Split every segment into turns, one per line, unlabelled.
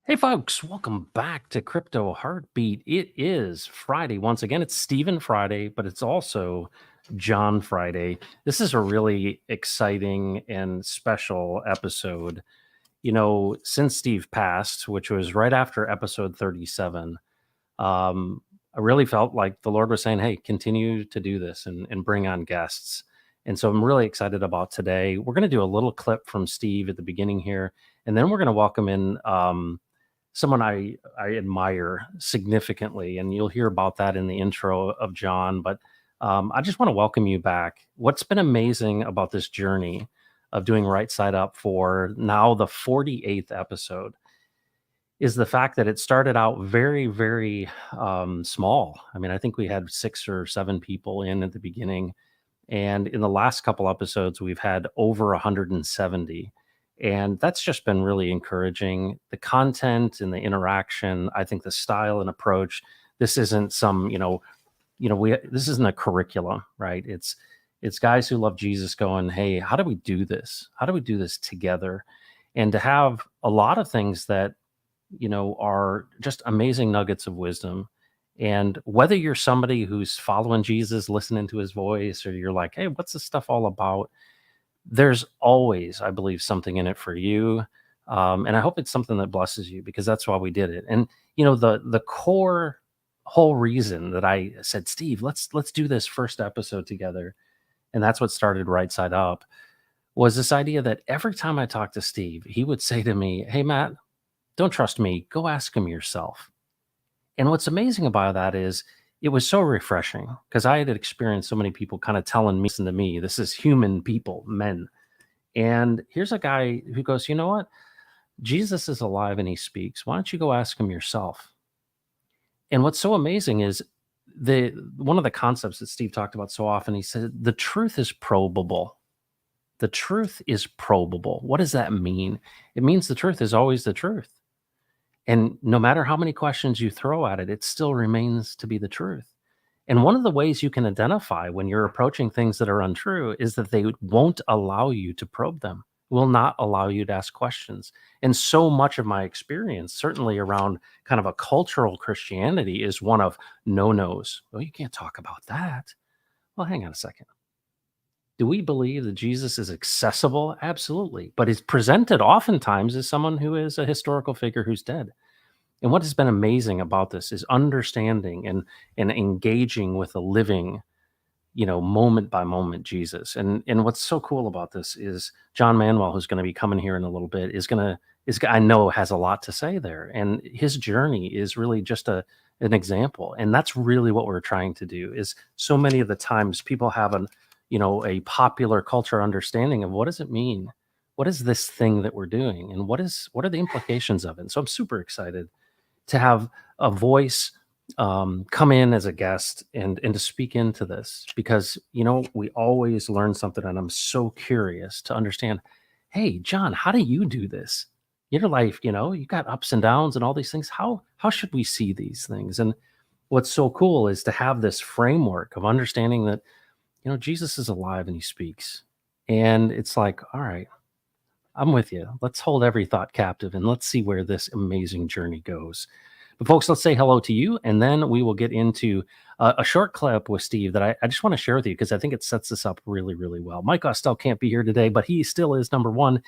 Hey, folks, welcome back to Crypto Heartbeat. It is Friday. Once again, it's Stephen Friday, but it's also John Friday. This is a really exciting and special episode. Since Steve passed, which was right after episode 37, I really felt like the Lord was saying, hey, continue to do this and bring on guests. And so I'm really excited about today. We're going to do a little clip from Steve at the beginning here, and then we're going to welcome in someone I admire significantly, and you'll hear about that in the intro of John. But I just want to welcome you back. What's been amazing about this journey of doing Right Side Up for now the 48th episode is the fact that it started out very, very small. I mean, I think we had 6 or 7 people in at the beginning, and in the last couple episodes, we've had over 170. And that's just been really encouraging. The content and the interaction, I think the style and approach, this isn't some, we this isn't a curriculum, right? It's guys who love Jesus going, hey, how do we do this? How do we do this together? And to have a lot of things that, are just amazing nuggets of wisdom. And whether you're somebody who's following Jesus, listening to his voice, or you're like, hey, what's this stuff all about? There's always, I believe, something in it for you. And I hope it's something that blesses you because that's why we did it. And the core whole reason that I said, Steve, let's do this first episode together. And that's what started Right Side Up, was this idea that every time I talked to Steve, he would say to me, hey, Matt, don't trust me. Go ask him yourself. And what's amazing about that is it was so refreshing because I had experienced so many people kind of telling me, listen to me, this is human people, men. And here's a guy who goes, you know what? Jesus is alive and he speaks. Why don't you go ask him yourself? And what's so amazing is the one of the concepts that Steve talked about so often, he said, the truth is probable. The truth is probable. What does that mean? It means the truth is always the truth. And no matter how many questions you throw at it, it still remains to be the truth. And one of the ways you can identify when you're approaching things that are untrue is that they won't allow you to probe them, will not allow you to ask questions. And so much of my experience, certainly around kind of a cultural Christianity, is one of no nos. Well, you can't talk about that. Well, hang on a second. Do we believe that Jesus is accessible? Absolutely. But is presented oftentimes as someone who is a historical figure who's dead. And what has been amazing about this is understanding and engaging with a living, moment by moment Jesus. And what's so cool about this is John Manwell, who's going to be coming here in a little bit, I know has a lot to say there. And his journey is really just an example. And that's really what we're trying to do. Is so many of the times people have a popular culture understanding of what does it mean? What is this thing that we're doing? And what are the implications of it? And so I'm super excited to have a voice come in as a guest and to speak into this because we always learn something, and I'm so curious to understand. Hey, John, how do you do this? Your life, you got ups and downs and all these things. How should we see these things? And what's so cool is to have this framework of understanding that Jesus is alive and he speaks, and it's like, all right, I'm with you. Let's hold every thought captive and let's see where this amazing journey goes. But folks, let's say hello to you, and then we will get into a short clip with Steve that I just want to share with you because I think it sets this up really, really well. Mike Ostel can't be here today, but he still is number one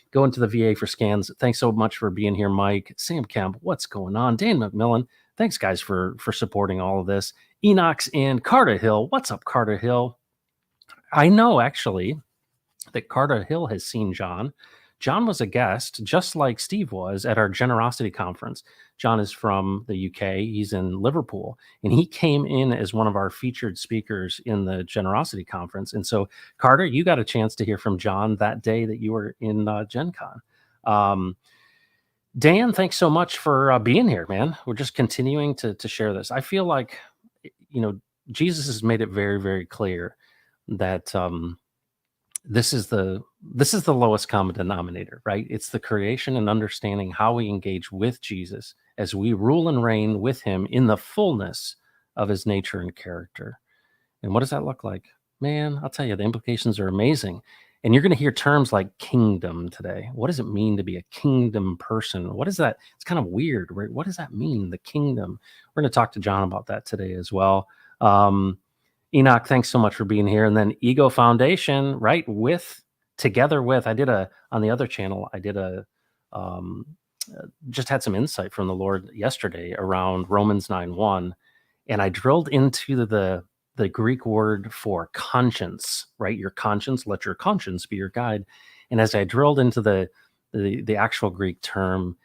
going to the VA for scans. Thanks so much for being here, Mike. Sam Kemp, what's going on? Dan McMillan, thanks guys for supporting all of this. Enox and Carter Hill, what's up, Carter Hill? I know actually that Carter Hill has seen John. John was a guest, just like Steve was, at our generosity conference. John is from the UK. He's in Liverpool, and he came in as one of our featured speakers in the generosity conference. And so, Carter, you got a chance to hear from John that day that you were in Gen Con. Dan, thanks so much for being here, man. We're just continuing to share this. I feel like, Jesus has made it very, very clear that this is the lowest common denominator, right? It's the creation and understanding how we engage with Jesus as we rule and reign with him in the fullness of his nature and character. And what does that look like? Man, I'll tell you, the implications are amazing. And you're going to hear terms like kingdom today. What does it mean to be a kingdom person? What is that? It's kind of weird, right? What does that mean, the kingdom? We're going to talk to John about that today as well. Enoch, thanks so much for being here. And then Ego Foundation, right? Together with, on the other channel, just had some insight from the Lord yesterday around Romans 9:1. And I drilled into the Greek word for conscience, right? Your conscience, let your conscience be your guide. And as I drilled into the actual Greek term,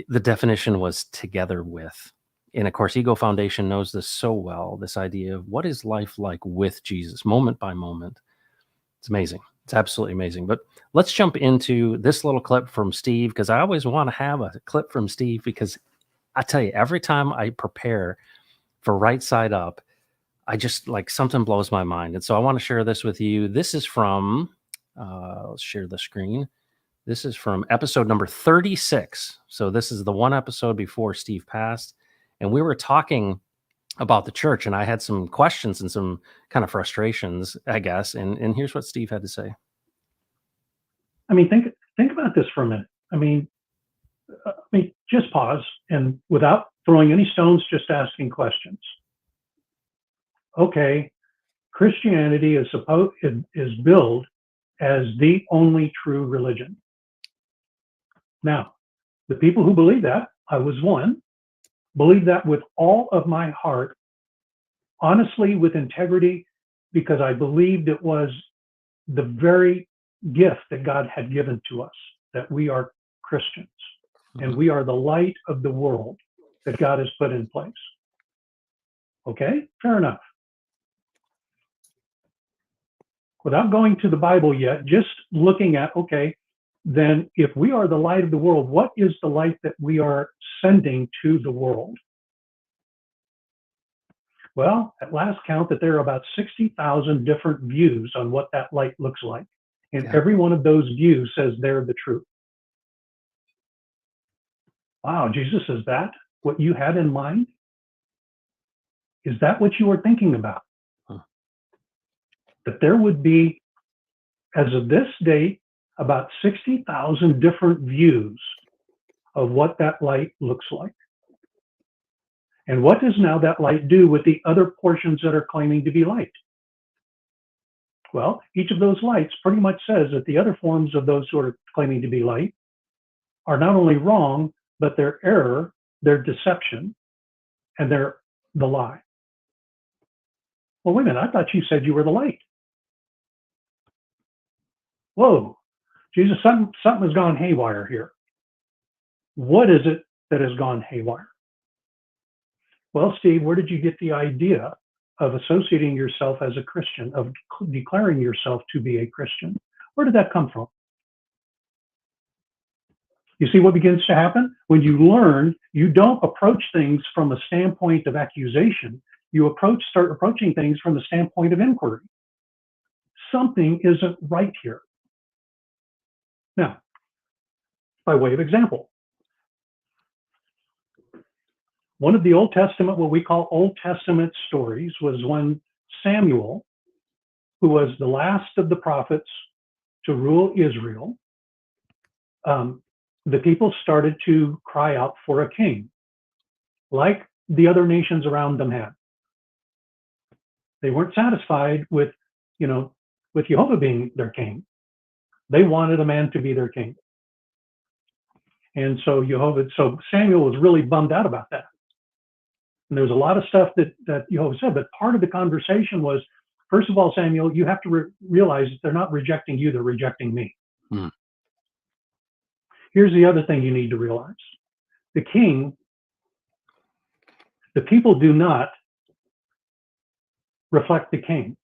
the definition was together with. And of course, Ego Foundation knows this so well, this idea of what is life like with Jesus, moment by moment. It's amazing. It's absolutely amazing. But let's jump into this little clip from Steve, because I always want to have a clip from Steve, because I tell you, every time I prepare for Right Side Up, I just like something blows my mind. And so I want to share this with you. This is from, let's share the screen. This is from episode number 36. So this is the one episode before Steve passed. And we were talking about the church, and I had some questions and some kind of frustrations, I guess. And here's what Steve had to say.
I mean, think about this for a minute. I mean, just pause, and without throwing any stones, just asking questions. Okay, Christianity is billed as the only true religion. Now, the people who believe that, I was one, believe that with all of my heart, honestly, with integrity, because I believed it was the very gift that God had given to us, that we are Christians and we are the light of the world that God has put in place. Okay, fair enough. Without going to the Bible yet, just looking at, okay, then if we are the light of the world, what is the light that we are sending to the world? Well, at last count, that there are about 60,000 different views on what that light looks like. And every one of those views says they're the truth. Wow, Jesus, is that what you had in mind? Is that what you were thinking about? That there would be, as of this date, about 60,000 different views of what that light looks like. And what does now that light do with the other portions that are claiming to be light? Well, each of those lights pretty much says that the other forms of those who are claiming to be light are not only wrong, but they're error, they're deception, and they're the lie. Well, wait a minute, I thought you said you were the light. Whoa, Jesus, something has gone haywire here. What is it that has gone haywire? Well, Steve, where did you get the idea of associating yourself as a Christian, of declaring yourself to be a Christian? Where did that come from? You see what begins to happen? When you learn, you don't approach things from a standpoint of accusation. You start approaching things from the standpoint of inquiry. Something isn't right here. Now, by way of example, one of the Old Testament, what we call Old Testament stories, was when Samuel, who was the last of the prophets to rule Israel, the people started to cry out for a king, like the other nations around them had. They weren't satisfied with Jehovah being their king. They wanted a man to be their king. And so Samuel was really bummed out about that. And there was a lot of stuff that Jehovah said, but part of the conversation was, first of all, Samuel, you have to realize that they're not rejecting you, they're rejecting me. Mm. Here's the other thing you need to realize. The people do not reflect the king.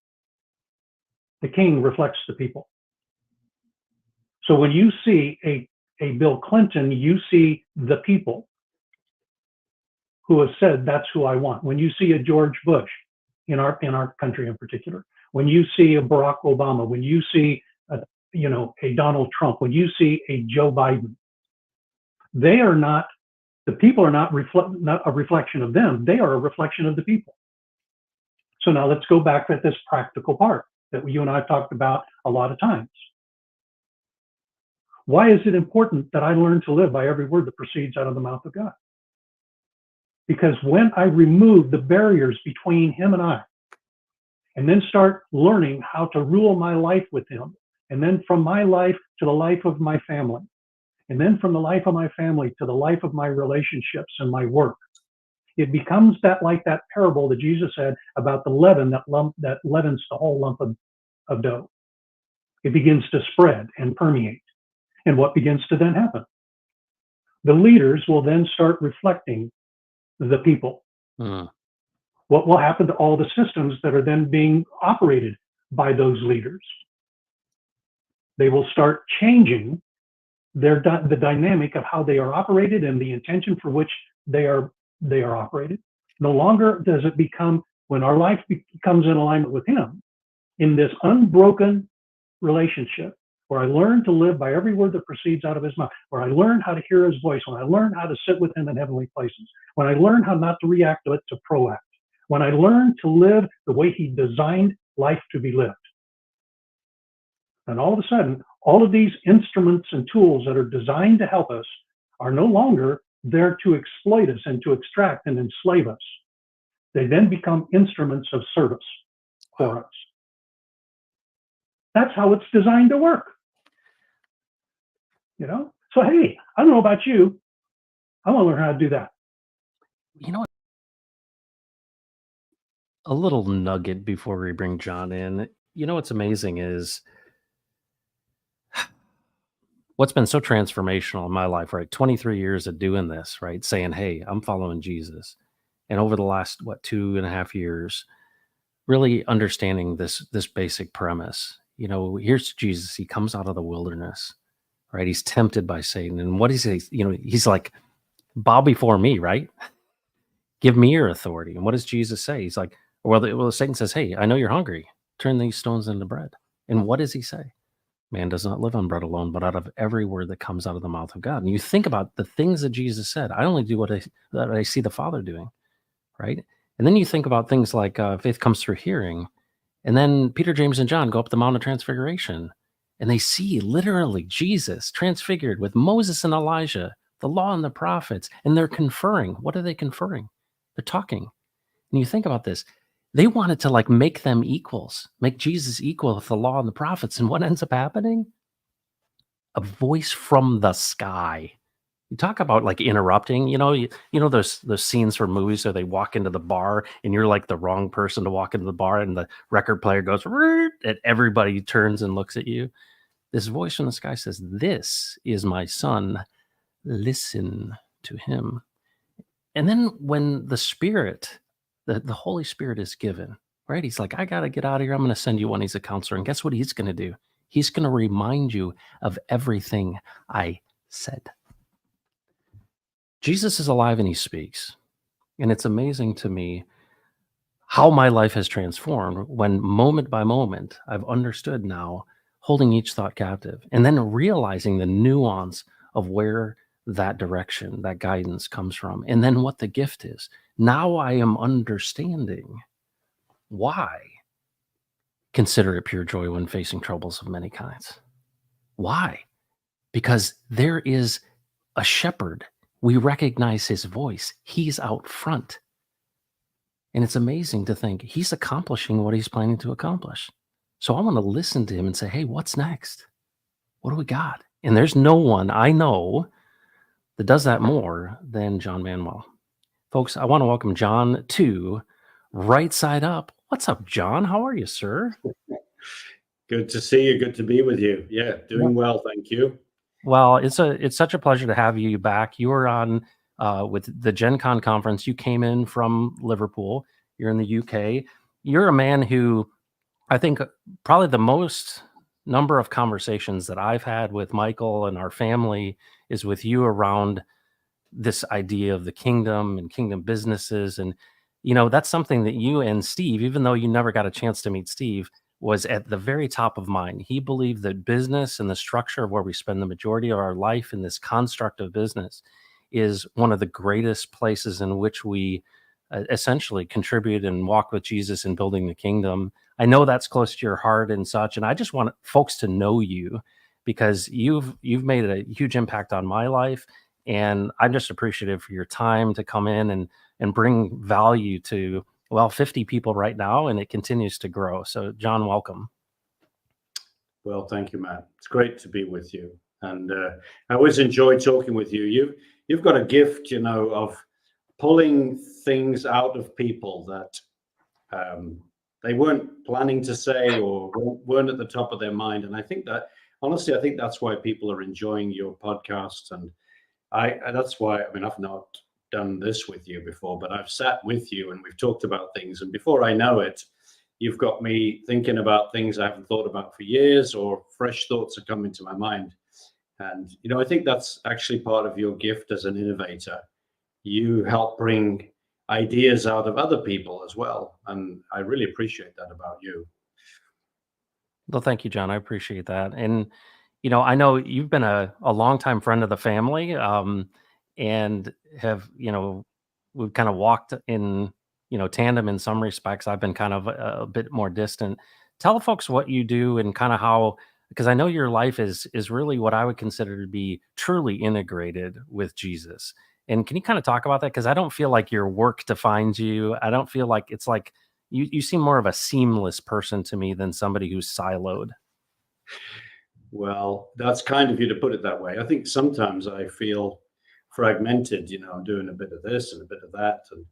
The king reflects the people. So when you see a Bill Clinton, you see the people who have said, that's who I want. When you see a George Bush, in our country in particular, when you see a Barack Obama, when you see a Donald Trump, when you see a Joe Biden, the people are not a reflection of them, they are a reflection of the people. So now let's go back at this practical part that you and I have talked about a lot of times. Why is it important that I learn to live by every word that proceeds out of the mouth of God? Because when I remove the barriers between him and I, and then start learning how to rule my life with him, and then from my life to the life of my family, and then from the life of my family to the life of my relationships and my work, it becomes like that parable that Jesus said about the leaven that leavens the whole lump of dough. It begins to spread and permeate. And what begins to then happen? The leaders will then start reflecting the people. What will happen to all the systems that are then being operated by those leaders? They will start changing the dynamic of how they are operated and the intention for which they are operated. No longer does it become, when our life becomes in alignment with him, in this unbroken relationship, where I learn to live by every word that proceeds out of his mouth, where I learn how to hear his voice, when I learn how to sit with him in heavenly places, when I learn how not to react to it, to proact, when I learn to live the way he designed life to be lived. And all of a sudden, all of these instruments and tools that are designed to help us are no longer there to exploit us and to extract and enslave us. They then become instruments of service for us. That's how it's designed to work. You know? So, hey, I don't know about you. I want to learn how to do that.
You know, a little nugget before we bring John in. You know, what's amazing is what's been so transformational in my life, right? 23 years of doing this, right? Saying, hey, I'm following Jesus. And over the last, 2.5 years, really understanding this basic premise. You know, here's Jesus. He comes out of the wilderness, right? He's tempted by Satan. And what is he? You know, he's like, bow before me, right? Give me your authority. And what does Jesus say? He's like, well, Satan says, hey, I know you're hungry. Turn these stones into bread. And what does he say? Man does not live on bread alone, but out of every word that comes out of the mouth of God. And you think about the things that Jesus said. I only do what I see the Father doing, right? And then you think about things like faith comes through hearing. And then Peter, James, and John go up the Mount of Transfiguration, and they see literally Jesus transfigured with Moses and Elijah, the law and the prophets, and they're conferring. What are they conferring? They're talking. And you think about this. They wanted to like make them equals, make Jesus equal with the law and the prophets. And what ends up happening? A voice from the sky. You talk about like interrupting, you know those scenes from movies where they walk into the bar and you're like the wrong person to walk into the bar and the record player goes and everybody turns and looks at you. This voice from the sky says, "This is my son. Listen to him." And then when the Spirit, the Holy Spirit is given, right? He's like, I got to get out of here. I'm going to send you one. He's a counselor. And guess what he's going to do? He's going to remind you of everything I said. Jesus is alive and he speaks. And it's amazing to me how my life has transformed when moment by moment I've understood now holding each thought captive and then realizing the nuance of where that direction, that guidance comes from, and then what the gift is. Now I am understanding why consider it pure joy when facing troubles of many kinds. Why? Because there is a shepherd. We recognize his voice. He's out front. And it's amazing to think he's accomplishing what he's planning to accomplish. So I want to listen to him and say, hey, what's next? What do we got? And there's no one I know that does that more than John Manwell. Folks, I want to welcome John to Right Side Up. What's up, John? How are you, sir?
Good to see you. Good to be with you. Yeah, doing well. Thank you.
Well, it's such a pleasure to have you back. You were on with the Gen Con conference. You came in from Liverpool. You're in the UK. You're a man who I think probably the most number of conversations that I've had with Michael and our family is with you around this idea of the kingdom and kingdom businesses. And, you know, that's something that you and Steve, even though you never got a chance to meet Steve, was at the very top of mind. He believed that business and the structure of where we spend the majority of our life in this construct of business is one of the greatest places in which we essentially contribute and walk with Jesus in building the kingdom. I know that's close to your heart and such. And I just want folks to know you because you've made a huge impact on my life, and I'm just appreciative for your time to come in and bring value to, well, 50 people right now, and it continues to grow. So, John, welcome.
Well, thank you, Matt. It's great to be with you, and I always enjoy talking with you. You've got a gift, of pulling things out of people that they weren't planning to say or weren't at the top of their mind. And I think that, honestly, I think that's why people are enjoying your podcast. And that's why, I've not done this with you before, but I've sat with you and we've talked about things. And before I know it, you've got me thinking about things I haven't thought about for years, or fresh thoughts are coming to my mind. And, I think that's actually part of your gift as an innovator. You help bring ideas out of other people as well. And I really appreciate that about you.
Well, thank you, John. I appreciate that. And, I know you've been a longtime friend of the family, and have, we've kind of walked in, tandem in some respects. I've been kind of a bit more distant. Tell folks what you do and kind of how, because I know your life is really what I would consider to be truly integrated with Jesus. And can you kind of talk about that? Because I don't feel like your work defines you. I don't feel like it's like you seem more of a seamless person to me than somebody who's siloed.
Well, that's kind of you to put it that way. I think sometimes I feel fragmented, I'm doing a bit of this and a bit of that. And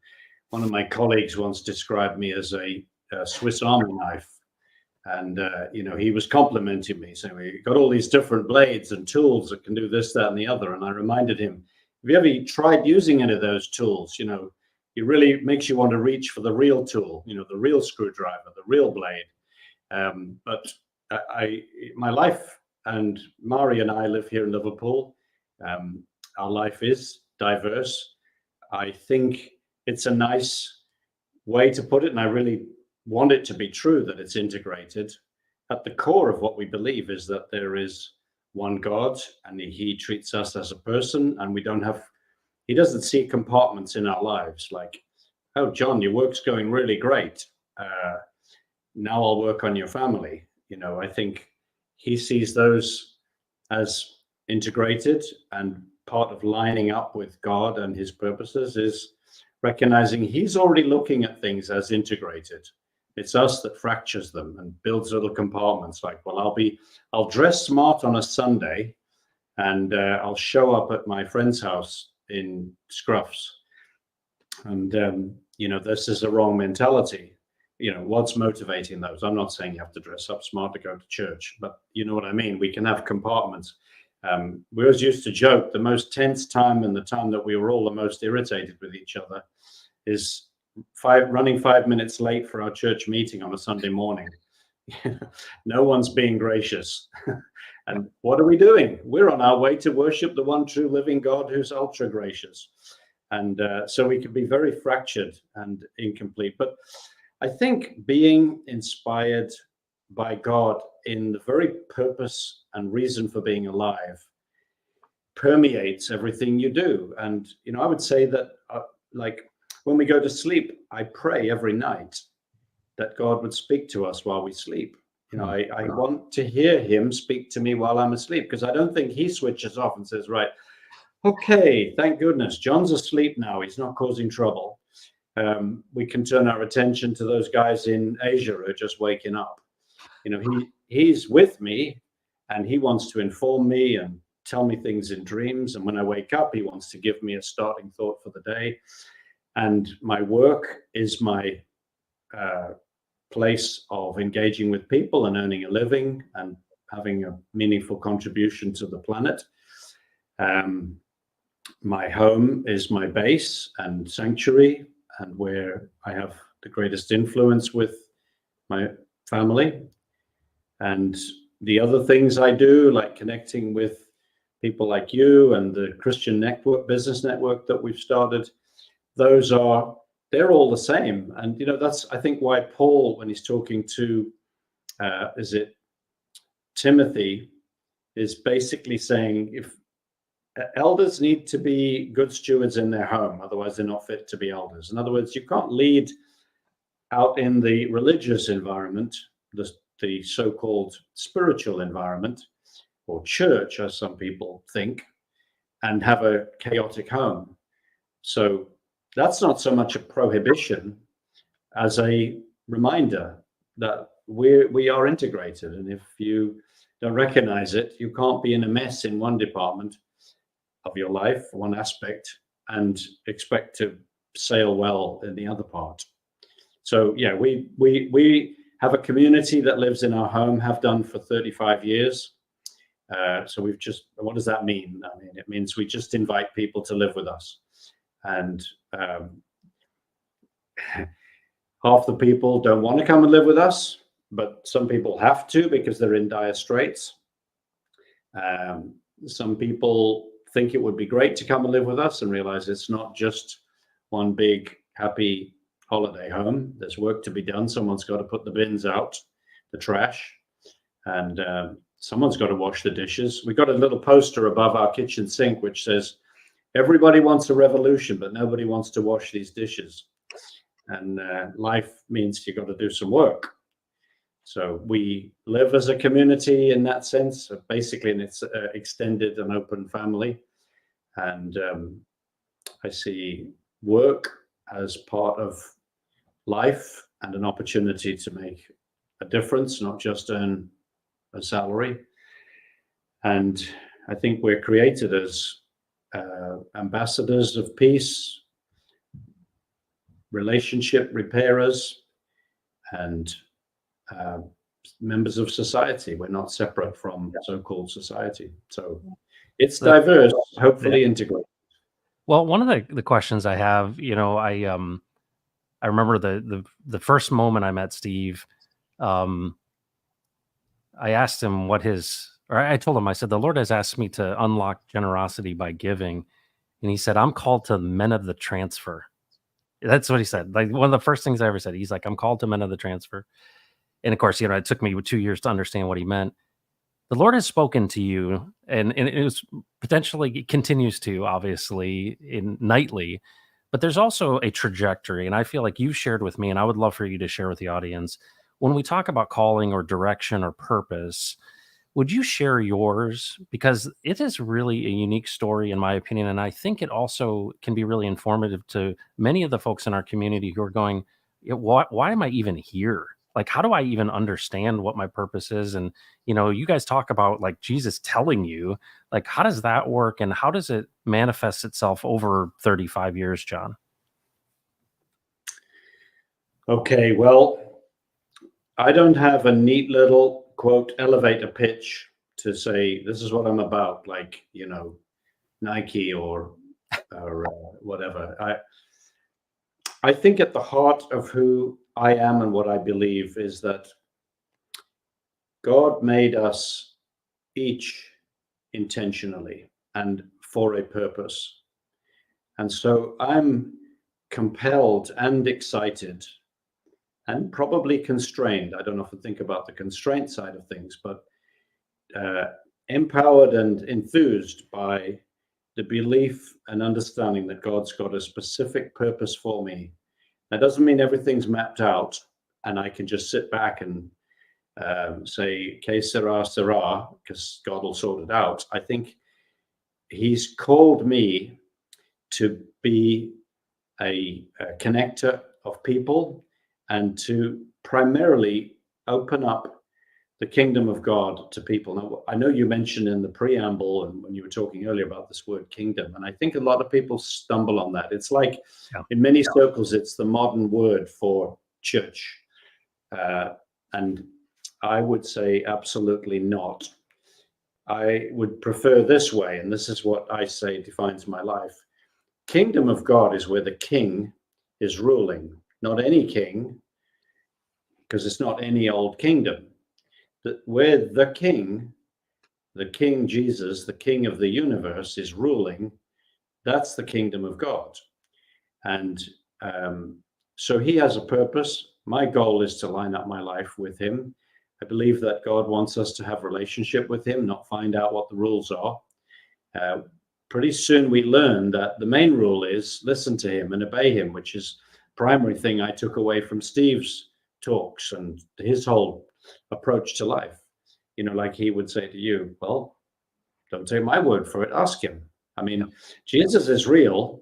one of my colleagues once described me as a Swiss Army knife. And, he was complimenting me, saying, we got all these different blades and tools that can do this, that, and the other. And I reminded him, have you ever tried using any of those tools? It really makes you want to reach for the real tool, the real screwdriver, the real blade. But my life, and Mari and I live here in Liverpool. Our life is diverse. I think it's a nice way to put it, and I really want it to be true that it's integrated. At the core of what we believe is that there is one God, and he treats us as a person, and he doesn't see compartments in our lives like, oh, John, your work's going really great. Now I'll work on your family. I think he sees those as integrated, and part of lining up with God and his purposes is recognizing he's already looking at things as integrated. It's us that fractures them and builds little compartments like, well, I'll dress smart on a Sunday and I'll show up at my friend's house in scruffs. And, this is a wrong mentality. What's motivating those? I'm not saying you have to dress up smart to go to church, but you know what I mean? We can have compartments. We always used to joke the most tense time and the time that we were all the most irritated with each other is running 5 minutes late for our church meeting on a Sunday morning. No one's being gracious. And what are we doing? We're on our way to worship the one true living God who's ultra gracious. And so we can be very fractured and incomplete. But I think being inspired by God in the very purpose and reason for being alive permeates everything you do. And, I would say that like when we go to sleep, I pray every night that God would speak to us while we sleep. I want to hear him speak to me while I'm asleep, because I don't think he switches off and says, right, okay, thank goodness, John's asleep now. He's not causing trouble. We can turn our attention to those guys in Asia who are just waking up. He's with me, and he wants to inform me and tell me things in dreams. And when I wake up, he wants to give me a starting thought for the day. And my work is my place of engaging with people and earning a living and having a meaningful contribution to the planet. My home is my base and sanctuary, and where I have the greatest influence with my family. And the other things I do, like connecting with people like you and the Christian business network that we've started, they're all the same. And, that's, I think, why Paul, when he's talking to, Timothy, is basically saying, if elders need to be good stewards in their home, otherwise they're not fit to be elders. In other words, you can't lead out in the religious environment, the so-called spiritual environment, or church, as some people think, and have a chaotic home. So that's not so much a prohibition as a reminder that we are integrated. And if you don't recognize it, you can't be in a mess in one department of your life, one aspect, and expect to sail well in the other part. So yeah, we have a community that lives in our home, have done for 35 years. So we've just, what does that mean? I mean, it means we just invite people to live with us. And half the people don't want to come and live with us, but some people have to because they're in dire straits. Some people think it would be great to come and live with us and realize it's not just one big happy holiday home. There's work to be done. Someone's got to put the bins out, the trash, and someone's got to wash the dishes. We got a little poster above our kitchen sink which says, "Everybody wants a revolution, but nobody wants to wash these dishes." And life means you got to do some work. So we live as a community in that sense, basically in its extended and open family. And I see work as part of life and an opportunity to make a difference, not just earn a salary. And I think we're created as ambassadors of peace, relationship repairers, and members of society. We're not separate from so-called society. So it's diverse, hopefully integrated.
Well, one of the questions I have, I remember the first moment I met Steve, I asked him I told him, I said, the Lord has asked me to unlock generosity by giving. And he said, I'm called to men of the transfer. That's what he said. Like one of the first things I ever said, he's like, I'm called to men of the transfer. And of course, it took me 2 years to understand what he meant. The Lord has spoken to you, and it was potentially continues to, obviously, nightly. But there's also a trajectory, and I feel like you've shared with me, and I would love for you to share with the audience. When we talk about calling or direction or purpose, would you share yours? Because it is really a unique story, in my opinion, and I think it also can be really informative to many of the folks in our community who are going, why am I even here? Like, how do I even understand what my purpose is? And, you guys talk about like Jesus telling you, like, how does that work? And how does it manifest itself over 35 years, John?
Okay, well, I don't have a neat little quote elevator pitch to say this is what I'm about, like Nike or whatever. I think at the heart of who I am and what I believe is that God made us each intentionally and for a purpose. And so I'm compelled and excited and probably constrained. I don't often think about the constraint side of things, but empowered and enthused by the belief and understanding that God's got a specific purpose for me. That doesn't mean everything's mapped out and I can just sit back and say, que sera, sera, because God will sort it out. I think he's called me to be a connector of people and to primarily open up the kingdom of God to people. Now, I know you mentioned in the preamble and when you were talking earlier about this word kingdom, and I think a lot of people stumble on that. It's like in many circles, it's the modern word for church. And I would say absolutely not. I would prefer this way, and this is what I say defines my life. Kingdom of God is where the king is ruling, not any king, because it's not any old kingdom. Where the king Jesus, the king of the universe, is ruling, that's the kingdom of God. And so he has a purpose. My goal is to line up my life with him. I believe that God wants us to have relationship with him, not find out what the rules are. Pretty soon we learn that the main rule is listen to him and obey him, which is primary thing I took away from Steve's talks and his whole approach to life. Like he would say to you, well, Don't take my word for it. Ask him. I mean, Jesus is real.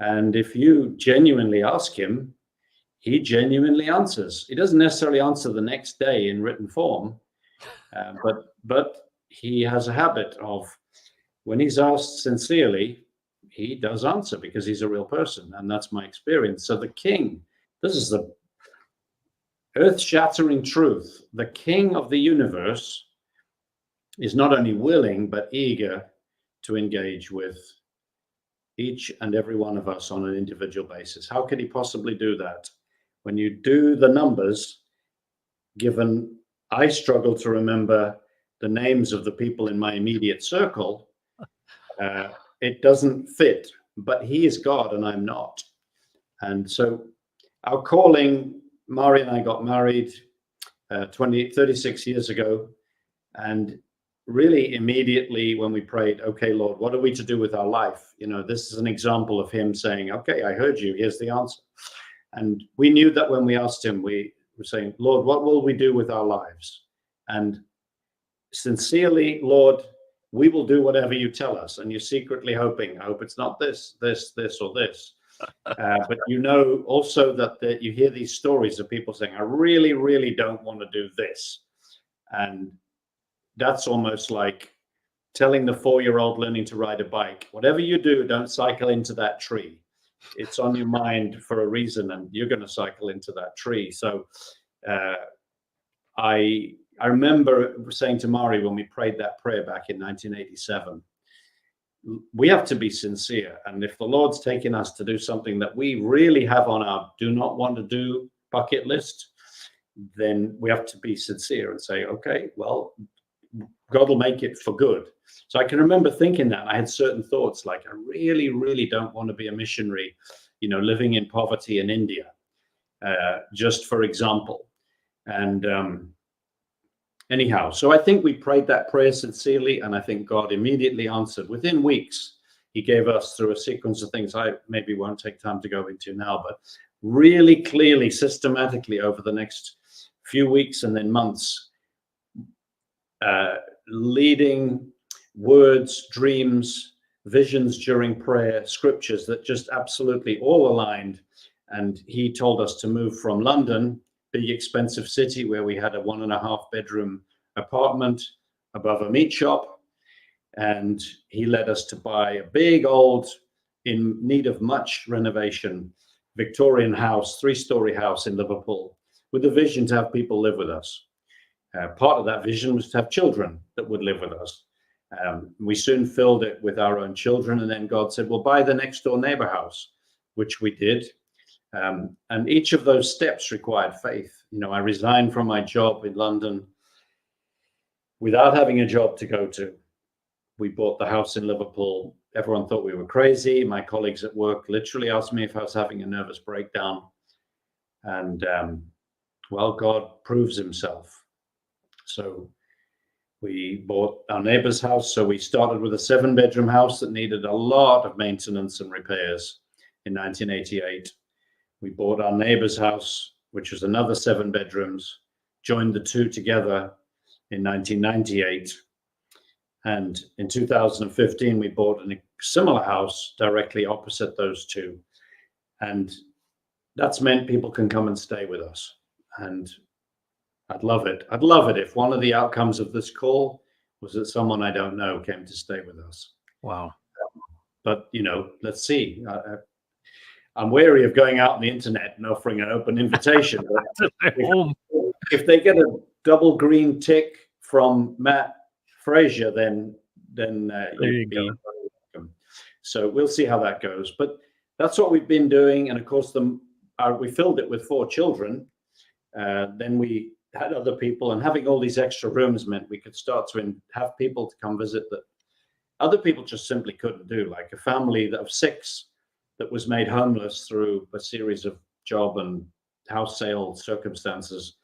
And if you genuinely ask him, he genuinely answers. He doesn't necessarily answer the next day in written form, but he has a habit of, when he's asked sincerely, he does answer because he's a real person. And that's my experience. So the king, this is the earth-shattering truth. The king of the universe is not only willing, but eager to engage with each and every one of us on an individual basis. How could he possibly do that? When you do the numbers, given I struggle to remember the names of the people in my immediate circle, it doesn't fit. But he is God and I'm not. And so our calling, Mari and I got married 36 years ago. And really immediately when we prayed, okay, Lord, what are we to do with our life? You know, this is an example of him saying, okay, I heard you. Here's the answer. And we knew that when we asked him, we were saying, Lord, what will we do with our lives? And sincerely, Lord, we will do whatever you tell us. And you're secretly hoping, I hope it's not this, or this. But you know also that you hear these stories of people saying, I really, really don't want to do this. And that's almost like telling the 4-year-old learning to ride a bike, whatever you do, don't cycle into that tree. It's on your mind for a reason, and you're going to cycle into that tree. So I remember saying to Mari when we prayed that prayer back in 1987, we have to be sincere. And if the Lord's taking us to do something that we really have on our do not want to do bucket list, then we have to be sincere and say, okay, well, God will make it for good. So I can remember thinking that. I had certain thoughts like, I really, really don't want to be a missionary, you know, living in poverty in India, just for example. And anyhow, so I think we prayed that prayer sincerely, and I think God immediately answered. Within weeks, he gave us, through a sequence of things I maybe won't take time to go into now, but really clearly, systematically over the next few weeks and then months, leading words, dreams, visions during prayer, scriptures that just absolutely all aligned. And he told us to move from London, big expensive city where we had a 1.5 bedroom apartment above a meat shop. And he led us to buy a big old, in need of much renovation, Victorian house, 3-story house in Liverpool, with a vision to have people live with us. Part of that vision was to have children that would live with us. We soon filled it with our own children. And then God said, well, buy the next door neighbor house, which we did. And each of those steps required faith. You know, I resigned from my job in London without having a job to go to. We bought the house in Liverpool. Everyone thought we were crazy. My colleagues at work literally asked me if I was having a nervous breakdown. And well, God proves himself. So we bought our neighbor's house. So we started with a 7-bedroom house that needed a lot of maintenance and repairs in 1988. We bought our neighbor's house, which was another 7 bedrooms, joined the two together in 1998. And in 2015, we bought a similar house directly opposite those two. And that's meant people can come and stay with us. And I'd love it. I'd love it if one of the outcomes of this call was that someone I don't know came to stay with us.
Wow.
But, you know, let's see. I'm wary of going out on the internet and offering an open invitation. If they get a double green tick from Matt Frazier, then
there you go.
Welcome. So we'll see how that goes. But that's what we've been doing. And of course, we filled it with 4 children. Then we had other people, and having all these extra rooms meant we could start to have people to come visit that other people just simply couldn't do, like a family of 6 that was made homeless through a series of job and house sale circumstances,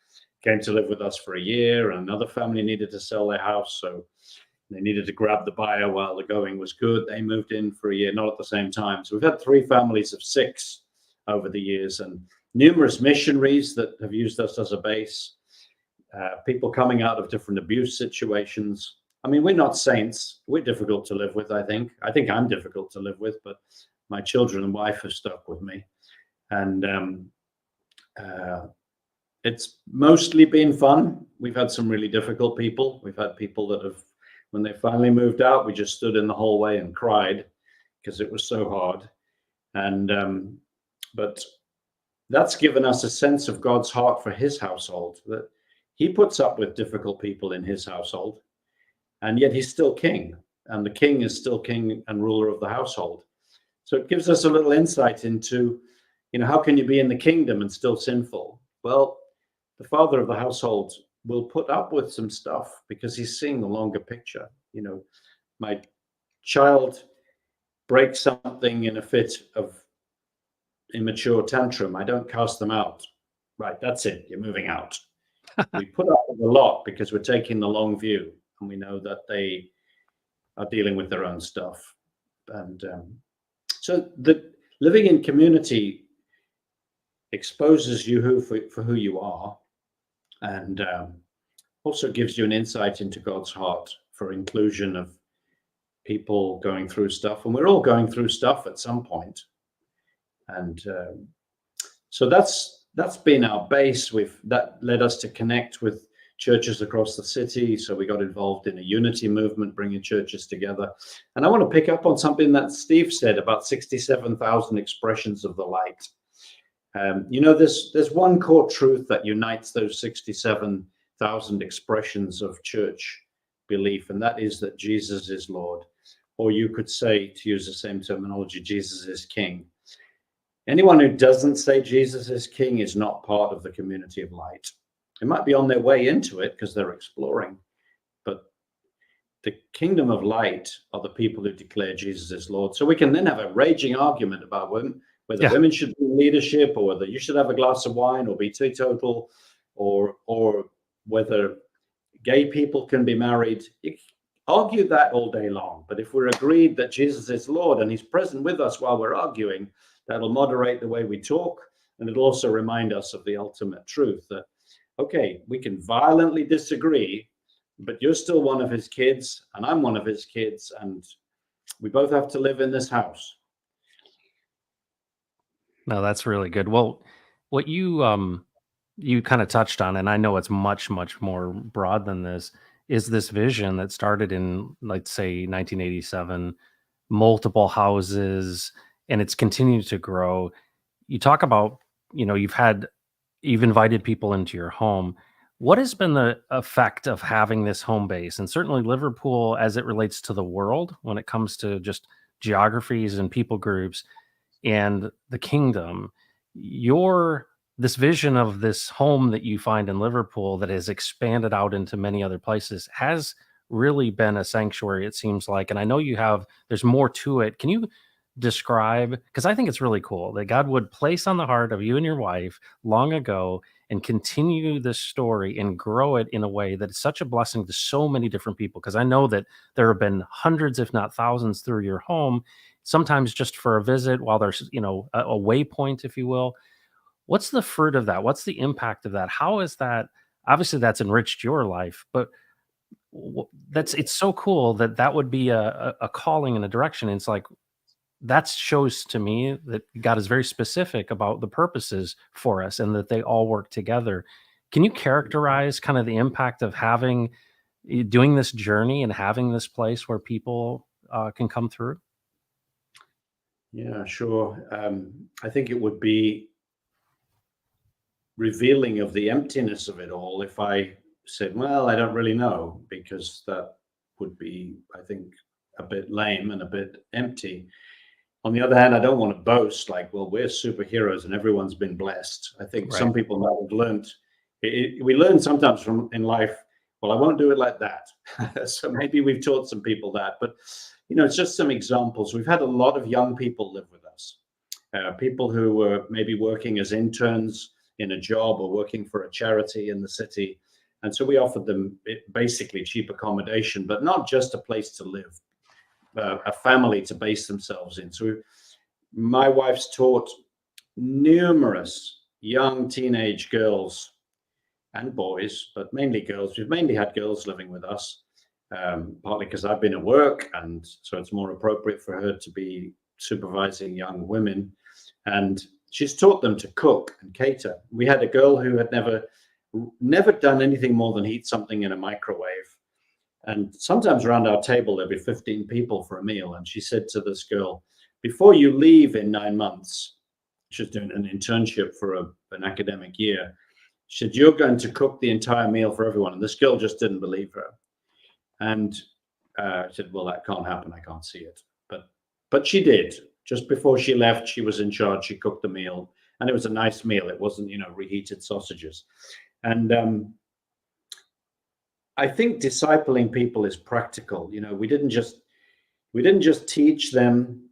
came to live with us for a year. And another family needed to sell their house, so they needed to grab the buyer while the going was good. They moved in for a year, not at the same time. So we've had 3 families of 6 over the years, and numerous missionaries that have used us as a base, people coming out of different abuse situations, I mean, we're not saints. We're difficult to live with, I think. I think I'm difficult to live with, but my children and wife have stuck with me. And it's mostly been fun. We've had some really difficult people. We've had people that have, when they finally moved out, we just stood in the hallway and cried because it was so hard. And but that's given us a sense of God's heart for his household, that he puts up with difficult people in his household, and yet he's still king, and the king is still king and ruler of the household. So it gives us a little insight into, how can you be in the kingdom and still sinful? Well, the father of the household will put up with some stuff because he's seeing the longer picture. My child breaks something in a fit of immature tantrum. I don't cast them out. Right, that's it. You're moving out. We put up with a lot because we're taking the long view, and we know that they are dealing with their own stuff. And so the living in community exposes you for who you are, and also gives you an insight into God's heart for inclusion of people going through stuff. And we're all going through stuff at some point. And so that's been our base. That led us to connect with churches across the city. So we got involved in a unity movement, bringing churches together. And I want to pick up on something that Steve said about 67,000 expressions of the light. There's one core truth that unites those 67,000 expressions of church belief, and that is that Jesus is Lord. Or you could say, to use the same terminology, Jesus is King. Anyone who doesn't say Jesus is King is not part of the community of light. They might be on their way into it because they're exploring, but the kingdom of light are the people who declare Jesus is Lord. So we can then have a raging argument about whether women should be in leadership, or whether you should have a glass of wine or be teetotal, or whether gay people can be married. You argue that all day long. But if we're agreed that Jesus is Lord and he's present with us while we're arguing, that'll moderate the way we talk, and it'll also remind us of the ultimate truth that, okay, we can violently disagree, but you're still one of his kids, and I'm one of his kids, and we both have to live in this house.
No, that's really good. Well, what you kind of touched on, and I know it's much, much more broad than this, is this vision that started in, let's say, 1987, multiple houses, and it's continued to grow. You talk about, you've invited people into your home. What has been the effect of having this home base, and certainly Liverpool as it relates to the world when it comes to just geographies and people groups and the kingdom? This vision of this home that you find in Liverpool that has expanded out into many other places has really been a sanctuary, it seems like. And I know there's more to it. Can you describe, because I think it's really cool that God would place on the heart of you and your wife long ago and continue this story and grow it in a way that is such a blessing to so many different people. Because I know that there have been hundreds, if not thousands, through your home, sometimes just for a visit while there's, a waypoint, if you will. What's the fruit of that? What's the impact of that? How is that? Obviously, that's enriched your life, but it's so cool that would be a calling and a direction. And it's like, that shows to me that God is very specific about the purposes for us and that they all work together. Can you characterize kind of the impact of doing this journey and having this place where people can come through?
Yeah, sure. I think it would be revealing of the emptiness of it all if I said, well, I don't really know, because that would be, I think, a bit lame and a bit empty. On the other hand, I don't want to boast like, well, we're superheroes and everyone's been blessed. I think some people might have learned. We learn sometimes in life, well, I won't do it like that. So maybe we've taught some people that. But, it's just some examples. We've had a lot of young people live with us, people who were maybe working as interns in a job or working for a charity in the city. And so we offered them basically cheap accommodation, but not just a place to live, a family to base themselves in. So my wife's taught numerous young teenage girls and boys, but mainly girls. We've mainly had girls living with us. partly because I've been at work, and so it's more appropriate for her to be supervising young women. And she's taught them to cook and cater. We had a girl who had never done anything more than heat something in a microwave. And sometimes around our table, there'd be 15 people for a meal. And she said to this girl, before you leave in 9 months, she's doing an internship for an academic year, she said, you're going to cook the entire meal for everyone. And this girl just didn't believe her. And I said, well, that can't happen. I can't see it. But she did. Just before she left, she was in charge. She cooked the meal. And it was a nice meal. It wasn't, reheated sausages. And I think discipling people is practical. We didn't just teach them,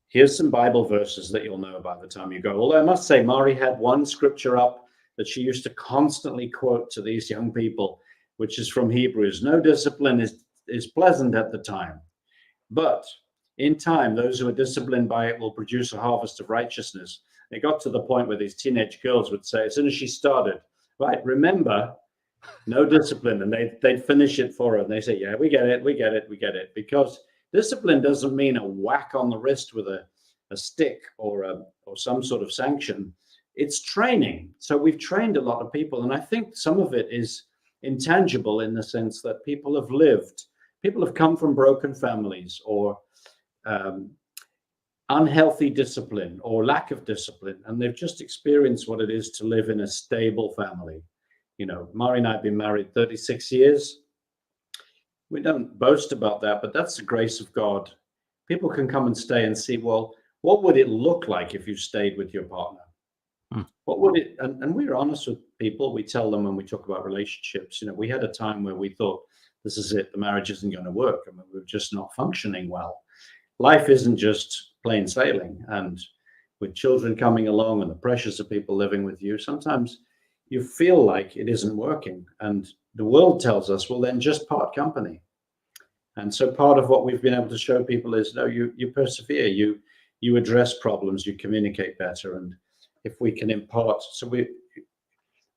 here's some Bible verses that you'll know by the time you go. Although I must say, Mari had one scripture up that she used to constantly quote to these young people, which is from Hebrews. No discipline is pleasant at the time, but in time, those who are disciplined by it will produce a harvest of righteousness. It got to the point where these teenage girls would say, as soon as she started, right, remember, no discipline, and they'd finish it for her, and they say, yeah, we get it, because discipline doesn't mean a whack on the wrist with a stick or some sort of sanction. It's training. So we've trained a lot of people, and I think some of it is intangible in the sense that people have come from broken families or unhealthy discipline or lack of discipline, and they've just experienced what it is to live in a stable family. Mari and I have been married 36 years. We don't boast about that, but that's the grace of God. People can come and stay and see, well, what would it look like if you stayed with your partner? What would it, and we're honest with people. We tell them when we talk about relationships, we had a time where we thought, this is it, the marriage isn't going to work. I mean, we're just not functioning well. Life isn't just plain sailing. And with children coming along and the pressures of people living with you, sometimes you feel like it isn't working. And the world tells us, well, then just part company. And so part of what we've been able to show people is, no, you persevere, you address problems, you communicate better. And if we can impart, so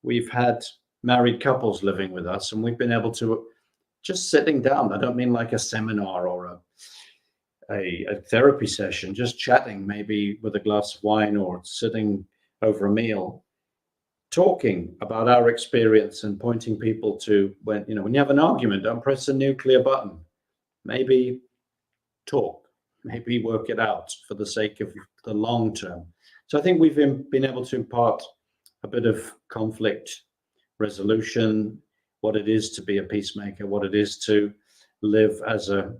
we've had married couples living with us, and we've been able to just sitting down. I don't mean like a seminar or a therapy session, just chatting, maybe with a glass of wine or sitting over a meal, talking about our experience and pointing people to when you have an argument, don't press the nuclear button. Maybe talk, maybe work it out for the sake of the long term. So I think we've been able to impart a bit of conflict resolution, what it is to be a peacemaker, what it is to live as a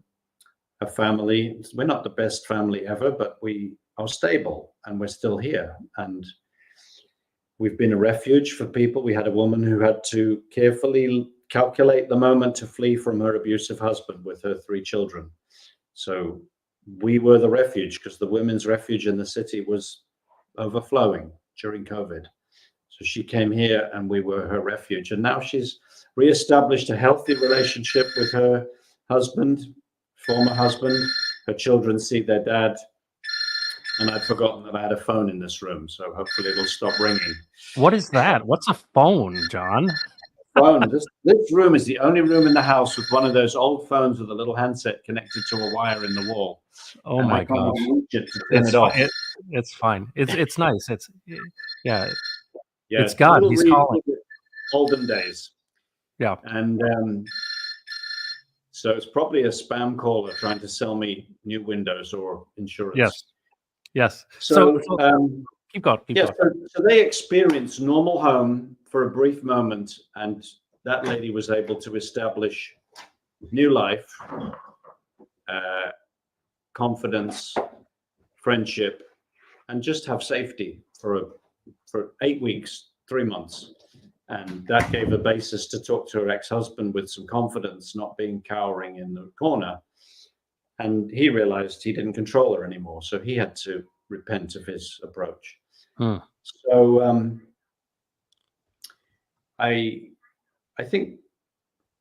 family. We're not the best family ever, but we are stable and we're still here. And we've been a refuge for people. We had a woman who had to carefully calculate the moment to flee from her abusive husband with her 3 children. So we were the refuge, because the women's refuge in the city was overflowing during COVID. So she came here and we were her refuge. And now she's reestablished a healthy relationship with her husband, former husband. Her children see their dad. And I'd forgotten that I had a phone in this room, so hopefully it'll stop ringing.
What is that? What's a phone, John?
Phone. This room is the only room in the house with one of those old phones with a little handset connected to a wire in the wall.
Oh
And
my
I can't
gosh.
reach it to turn it off.
It's fine. It's nice. Yeah.
Yeah,
It's God.
little
He's calling.
olden days.
Yeah.
And so it's probably a spam caller trying to sell me new windows or insurance.
Yes.
So
keep going.
So they experienced normal home for a brief moment, and that lady was able to establish new life, confidence, friendship, and just have safety for 8 weeks, 3 months. And that gave a basis to talk to her ex-husband with some confidence, not being cowering in the corner. And he realized he didn't control her anymore, so he had to repent of his approach. So I think,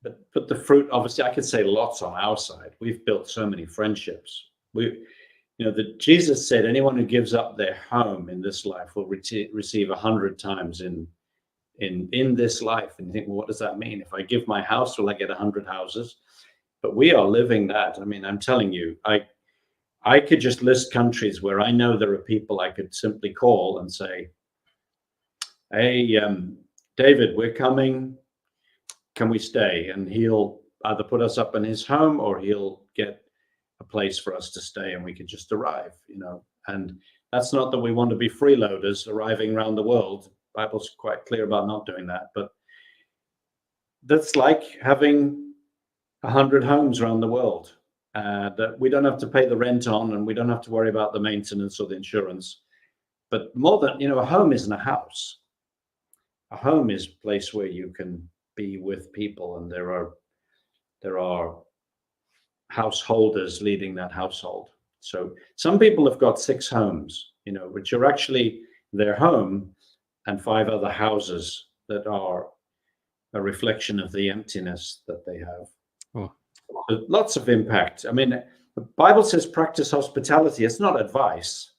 but the fruit, obviously, I could say lots on our side. We've built so many friendships. Jesus said, anyone who gives up their home in this life will receive 100 times in this life. And you think, well, what does that mean? If I give my house, will I get 100 houses? But we are living that. I mean, I'm telling you, I could just list countries where I know there are people I could simply call and say, hey, David, we're coming. Can we stay? And he'll either put us up in his home or he'll get a place for us to stay and we can just arrive, And that's not that we want to be freeloaders arriving around the world. The Bible's quite clear about not doing that. But that's like having 100 homes around the world that we don't have to pay the rent on, and we don't have to worry about the maintenance or the insurance. But more than, a home isn't a house. A home is a place where you can be with people, and there are householders leading that household. So some people have got 6 homes, which are actually their home and 5 other houses that are a reflection of the emptiness that they have.
Oh.
So lots of impact. I mean, the Bible says practice hospitality. It's not advice.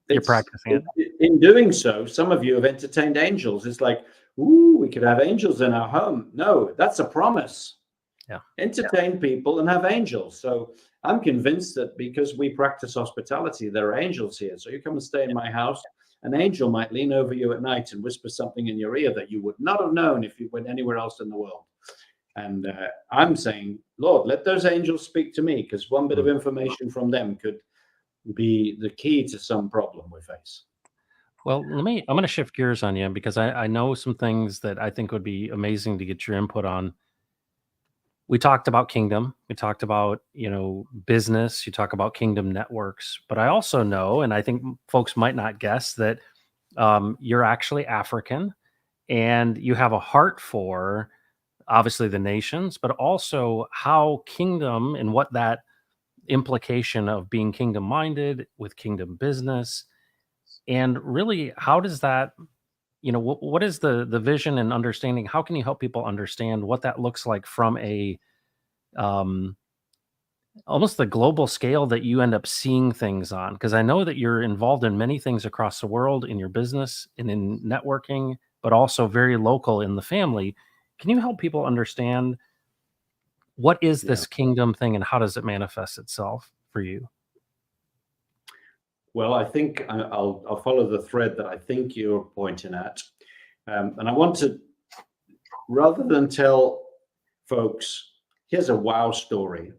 You're practicing it.
In doing so, some of you have entertained angels. It's like, ooh, we could have angels in our home. No, that's a promise.
Yeah.
Entertain people and have angels. So I'm convinced that because we practice hospitality, there are angels here. So you come and stay in my house, an angel might lean over you at night and whisper something in your ear that you would not have known if you went anywhere else in the world. And I'm saying, Lord, let those angels speak to me, because one bit of information from them could be the key to some problem we face.
Well, I'm going to shift gears on you, because I know some things that I think would be amazing to get your input on. We talked about kingdom. We talked about, business. You talk about kingdom networks. But I also know, and I think folks might not guess, that you're actually African, and you have a heart for, obviously, the nations, but also how kingdom and what that implication of being kingdom minded with kingdom business, and really how does that, what is the vision and understanding? How can you help people understand what that looks like from a almost the global scale that you end up seeing things on? Because I know that you're involved in many things across the world in your business and in networking, but also very local in the family. Can you help people understand what is this kingdom thing and how does it manifest itself for you?
Well, I think I'll follow the thread that I think you're pointing at. And I want to, rather than tell folks, here's a wow story,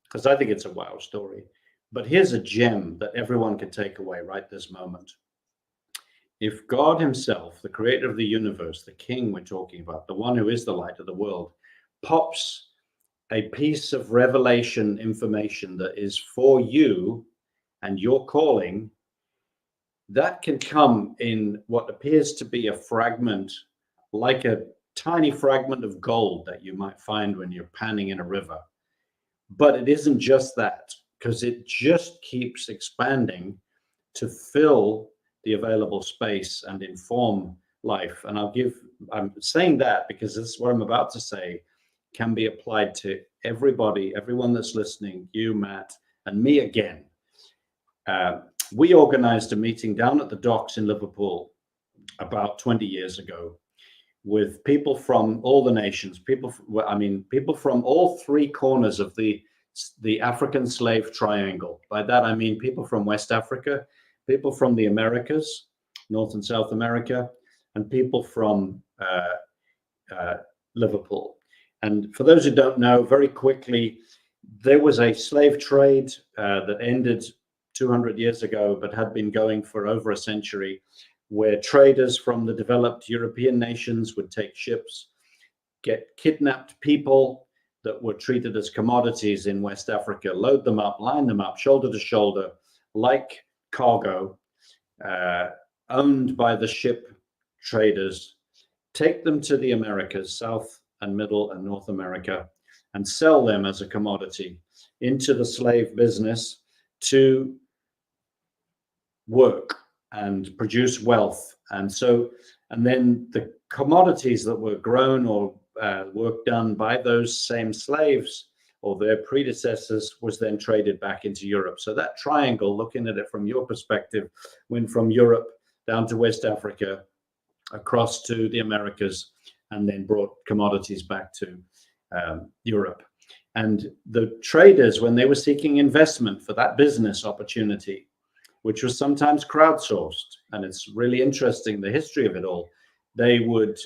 because I think it's a wow story, but here's a gem that everyone can take away right this moment. If God himself, the creator of the universe, the king we're talking about, the one who is the light of the world, pops a piece of revelation information that is for you and your calling, that can come in what appears to be a fragment, like a tiny fragment of gold that you might find when you're panning in a river. But it isn't just that, because it just keeps expanding to fill the available space and inform life. And I'm saying that because this is what I'm about to say can be applied to everybody, everyone that's listening, you, Matt, and me again. We organized a meeting down at the docks in Liverpool about 20 years ago with people from all the nations, people from all 3 corners of the African slave triangle. By that, I mean people from West Africa, people from the Americas, North and South America, and people from Liverpool. And for those who don't know, very quickly, there was a slave trade that ended 200 years ago, but had been going for over a century, where traders from the developed European nations would take ships, get kidnapped people that were treated as commodities in West Africa, load them up, line them up, shoulder to shoulder, like cargo, owned by the ship traders, take them to the Americas, South and Middle and North America, and sell them as a commodity into the slave business to work and produce wealth. And then the commodities that were grown or work done by those same slaves or their predecessors was then traded back into Europe. So that triangle, looking at it from your perspective, went from Europe down to West Africa, across to the Americas, and then brought commodities back to Europe. And the traders, when they were seeking investment for that business opportunity, which was sometimes crowdsourced, and it's really interesting, the history of it all, they would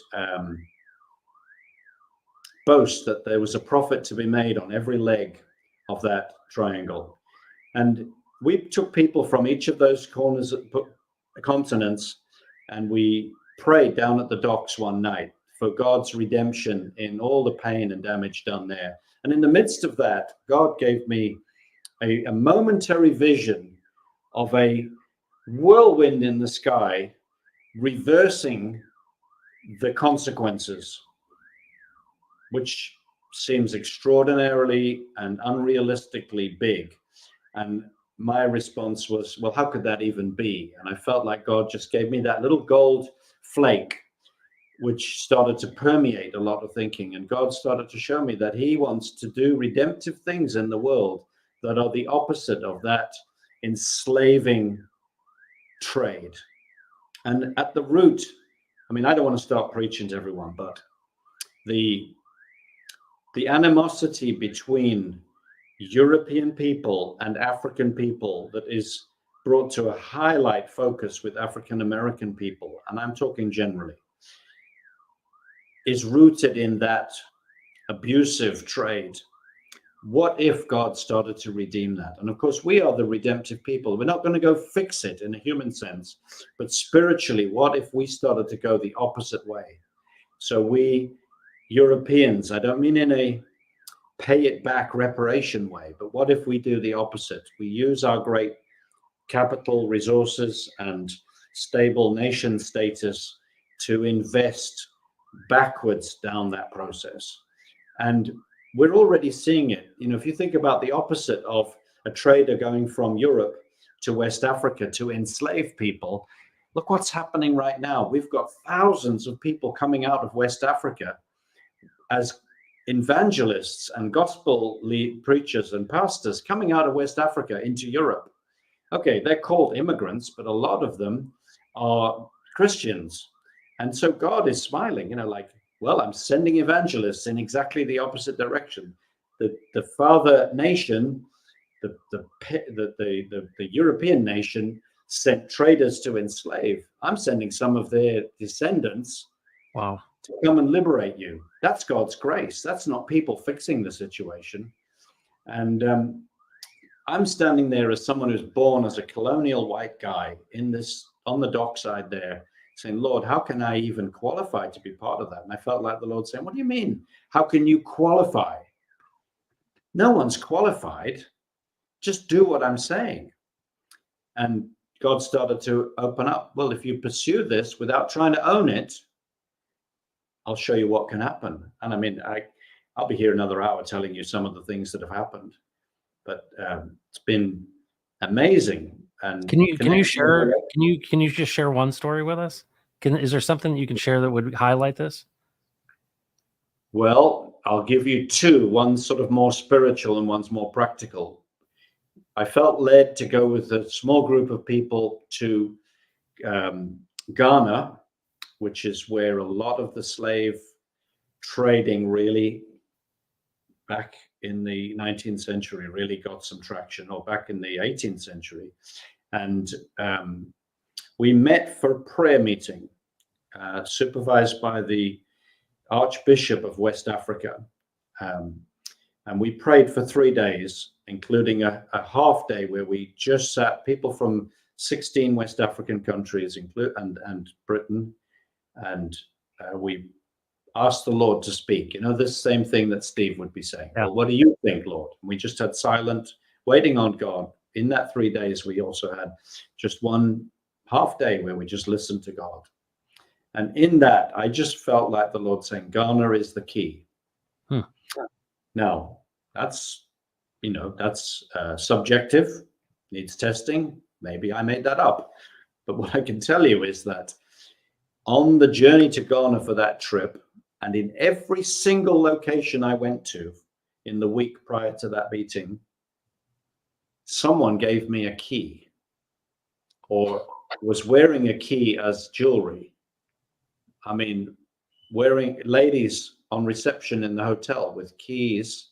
boast that there was a profit to be made on every leg of that triangle. And we took people from each of those corners of the continents, and we prayed down at the docks one night for God's redemption in all the pain and damage done there. And in the midst of that, God gave me a momentary vision of a whirlwind in the sky reversing the consequences, which seems extraordinarily and unrealistically big. And my response was, well, how could that even be? And I felt like God just gave me that little gold flake, which started to permeate a lot of thinking. And God started to show me that he wants to do redemptive things in the world that are the opposite of that enslaving trade. And at the root, I mean, I don't want to start preaching to everyone, but the animosity between European people and African people that is brought to a highlight focus with African American people, and I'm talking generally, is rooted in that abusive trade. What if God started to redeem that? And of course, we are the redemptive people. We're not going to go fix it in a human sense, but spiritually, what if we started to go the opposite way? So we Europeans, I don't mean in a pay it back reparation way, but what if we do the opposite? We use our great capital resources and stable nation status to invest backwards down that process. And we're already seeing it. You know, if you think about the opposite of a trader going from Europe to West Africa to enslave people, look what's happening right now. We've got thousands of people coming out of West Africa as evangelists and gospel lead preachers and pastors coming out of West Africa into Europe. Okay, they're called immigrants, but a lot of them are Christians. And so God is smiling, you know, like, well, I'm sending evangelists in exactly the opposite direction. The father nation, the European nation sent traders to enslave. I'm sending some of their descendants
Wow.
to come and liberate you. That's God's grace. That's not people fixing the situation. And I'm standing there as someone who's born as a colonial white guy in this, on the dockside there, saying, Lord, how can I even qualify to be part of that? And I felt like the Lord saying, what do you mean? How can you qualify? No one's qualified. Just do what I'm saying. And God started to open up. Well, if you pursue this without trying to own it, I'll show you what can happen. And I mean, I'll be here another hour telling you some of the things that have happened, but it's been amazing. And
Can you share? Can you just share one story with us? Is there something that you can share that would highlight this?
Well, I'll give you two. One's sort of more spiritual and one's more practical. I felt led to go with a small group of people to Ghana, which is where a lot of the slave trading really back in the 19th century really got some traction, or back in the 18th century. And we met for a prayer meeting, supervised by the Archbishop of West Africa. And we prayed for 3 days, including a half day where we just sat, people from 16 West African countries and Britain, and we asked the Lord to speak. You know, this same thing that Steve would be saying.
Yeah.
Well, what do you think, Lord? And we just had silent, waiting on God. In that 3 days, we also had just one half day where we just listened to God. And in that, I just felt like the Lord saying, Ghana is the key. Now, that's subjective, needs testing. Maybe I made that up. But what I can tell you is that on the journey to Ghana for that trip, and in every single location I went to in the week prior to that meeting, someone gave me a key or was wearing a key as jewelry. I mean, ladies on reception in the hotel with keys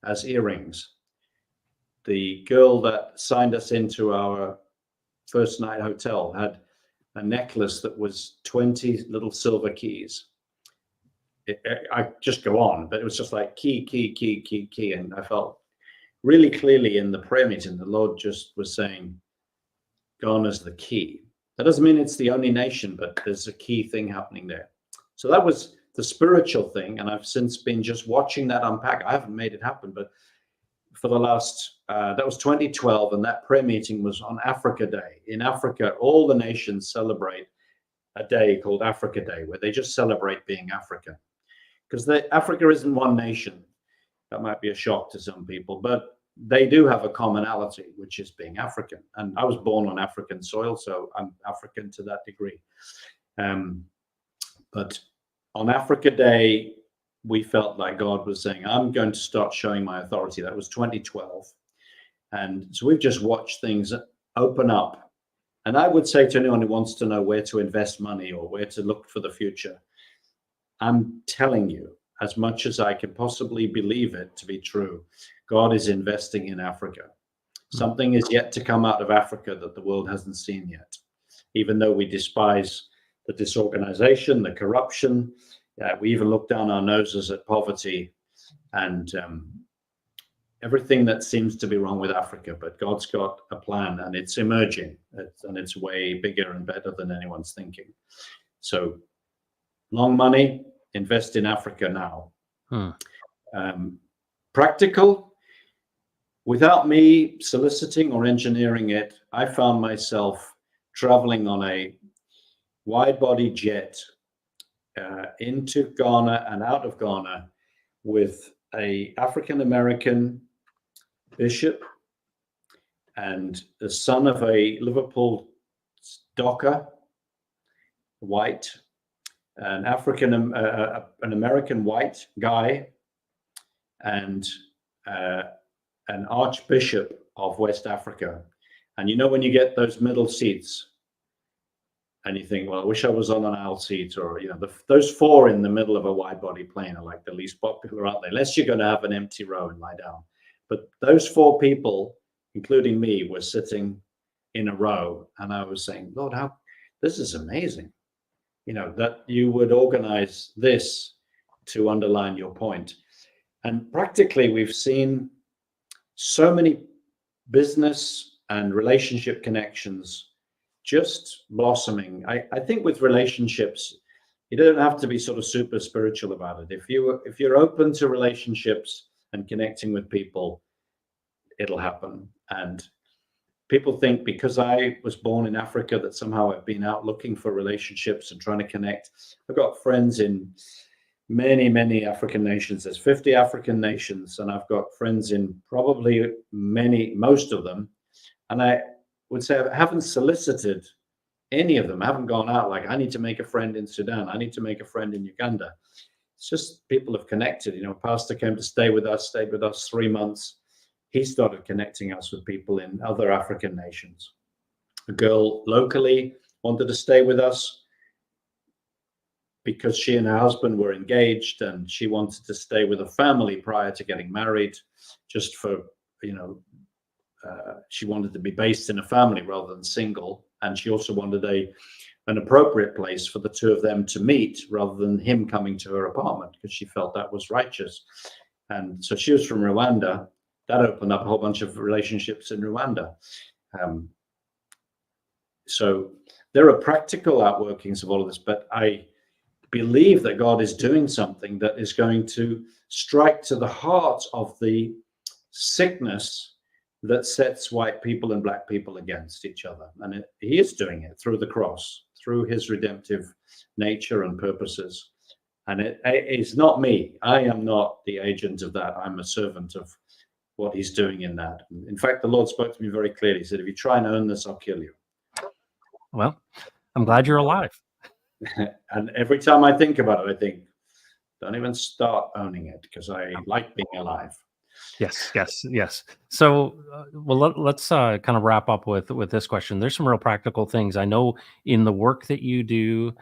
as earrings. The girl that signed us into our first night hotel had a necklace that was 20 little silver keys. I just go on, but it was just like key, key, key, key, key. And I felt really clearly in the prayer meeting, the Lord just was saying, Ghana's the key. That doesn't mean it's the only nation, but there's a key thing happening there. So that was the spiritual thing. And I've since been just watching that unpack. I haven't made it happen, but for the last, that was 2012. And that prayer meeting was on Africa Day. In Africa, all the nations celebrate a day called Africa Day, where they just celebrate being African. Because Africa isn't one nation. That might be a shock to some people, but they do have a commonality, which is being African. And I was born on African soil, so I'm African to that degree. But on Africa Day, we felt like God was saying, I'm going to start showing my authority. That was 2012. And so we've just watched things open up. And I would say to anyone who wants to know where to invest money or where to look for the future, I'm telling you, as much as I can possibly believe it to be true, God is investing in Africa. Something is yet to come out of Africa that the world hasn't seen yet. Even though we despise the disorganization, the corruption, we even look down our noses at poverty and everything that seems to be wrong with Africa. But God's got a plan and it's emerging, and it's way bigger and better than anyone's thinking. So long money, invest in Africa now. Practical, without me soliciting or engineering it, I found myself traveling on a wide-body jet into Ghana and out of Ghana with a African-American bishop and the son of a Liverpool docker, white, an American white guy, and an archbishop of West Africa. And you know, when you get those middle seats and you think, well, I wish I was on an aisle seat, or, you know, those four in the middle of a wide body plane are like the least popular, aren't they? Unless you're going to have an empty row and lie down. But those four people, including me, were sitting in a row. And I was saying, Lord, this is amazing. You know, that you would organize this to underline your point. And practically, we've seen so many business and relationship connections just blossoming. I think with relationships, you don't have to be sort of super spiritual about it. If you're open to relationships and connecting with people, it'll happen. And people think because I was born in Africa that somehow I've been out looking for relationships and trying to connect. I've got friends in many, many African nations. There's 50 African nations, and I've got friends in probably most of them. And I would say I haven't solicited any of them. I haven't gone out like, I need to make a friend in Sudan. I need to make a friend in Uganda. It's just people have connected. You know, pastor came to stayed with us 3 months. He started connecting us with people in other African nations. A girl locally wanted to stay with us because she and her husband were engaged, and she wanted to stay with a family prior to getting married, just for, you know, she wanted to be based in a family rather than single. And she also wanted an appropriate place for the two of them to meet rather than him coming to her apartment, because she felt that was righteous. And so she was from Rwanda. That opened up a whole bunch of relationships in Rwanda. So there are practical outworkings of all of this, but I believe that God is doing something that is going to strike to the heart of the sickness that sets white people and black people against each other. And he is doing it through the cross, through his redemptive nature and purposes. And it's not me. I am not the agent of that. I'm a servant of what he's doing in that. In fact, the Lord spoke to me very clearly. He said, if you try and own this, I'll kill you.
Well, I'm glad you're alive.
And every time I think about it, I think, don't even start owning it, because I like being alive.
Yes. So, well, let's kind of wrap up with this question. There's some real practical things. I know in the work that you do,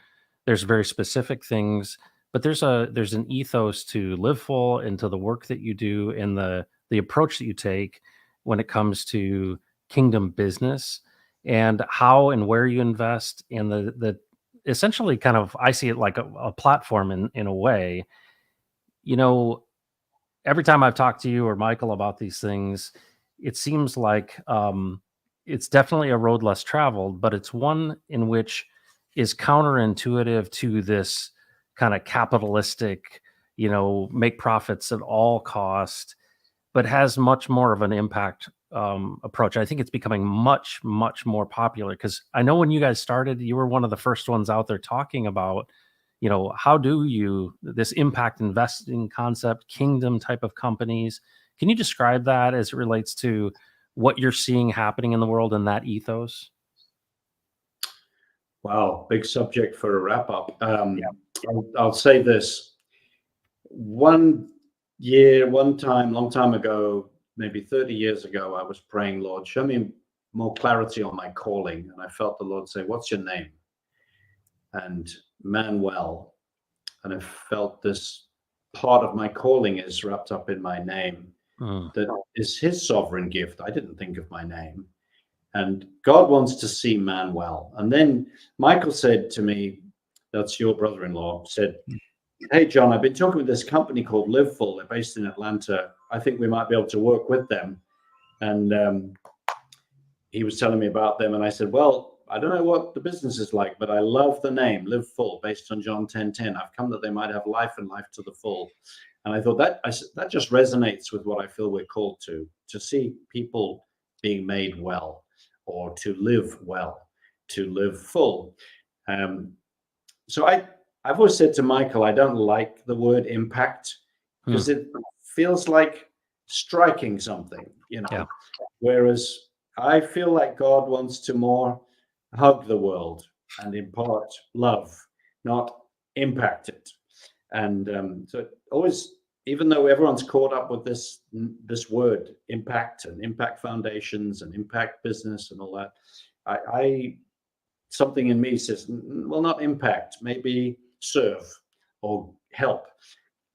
there's very specific things but there's an ethos to Live Full and to the work that you do and the approach that you take when it comes to kingdom business and how and where you invest and the essentially kind of I see it like a platform in a way. You know, every time I've talked to you or Michael about these things, it seems like it's definitely a road less traveled, but it's one in which is counterintuitive to this kind of capitalistic, make profits at all cost, but has much more of an impact approach. I think it's becoming much, much more popular because I know when you guys started, you were one of the first ones out there talking about, how do you this impact investing concept, kingdom type of companies. Can you describe that as it relates to what you're seeing happening in the world and that ethos?
Wow, big subject for a wrap up. I'll say this. One time, long time ago, maybe 30 years ago, I was praying, Lord, show me more clarity on my calling. And I felt the Lord say, what's your name? And Manwell. And I felt this part of my calling is wrapped up in my name. That is his sovereign gift. I didn't think of my name. And God wants to see Manwell. And then Michael said to me, that's your brother-in-law, said, hey, John, I've been talking with this company called Live Full. They're based in Atlanta. I think we might be able to work with them. And he was telling me about them. And I said, well, I don't know what the business is like, but I love the name Live Full based on John 10:10. I've come that they might have life and life to the full. And I thought that just resonates with what I feel we're called to see people being made well, or to live well, to live full. So I've always said to Michael, I don't like the word impact because it feels like striking something,
Yeah.
Whereas I feel like God wants to more hug the world and impart love, not impact it. And so it always, even though everyone's caught up with this word impact and impact foundations and impact business and all that, I something in me says, well, not impact, maybe serve or help.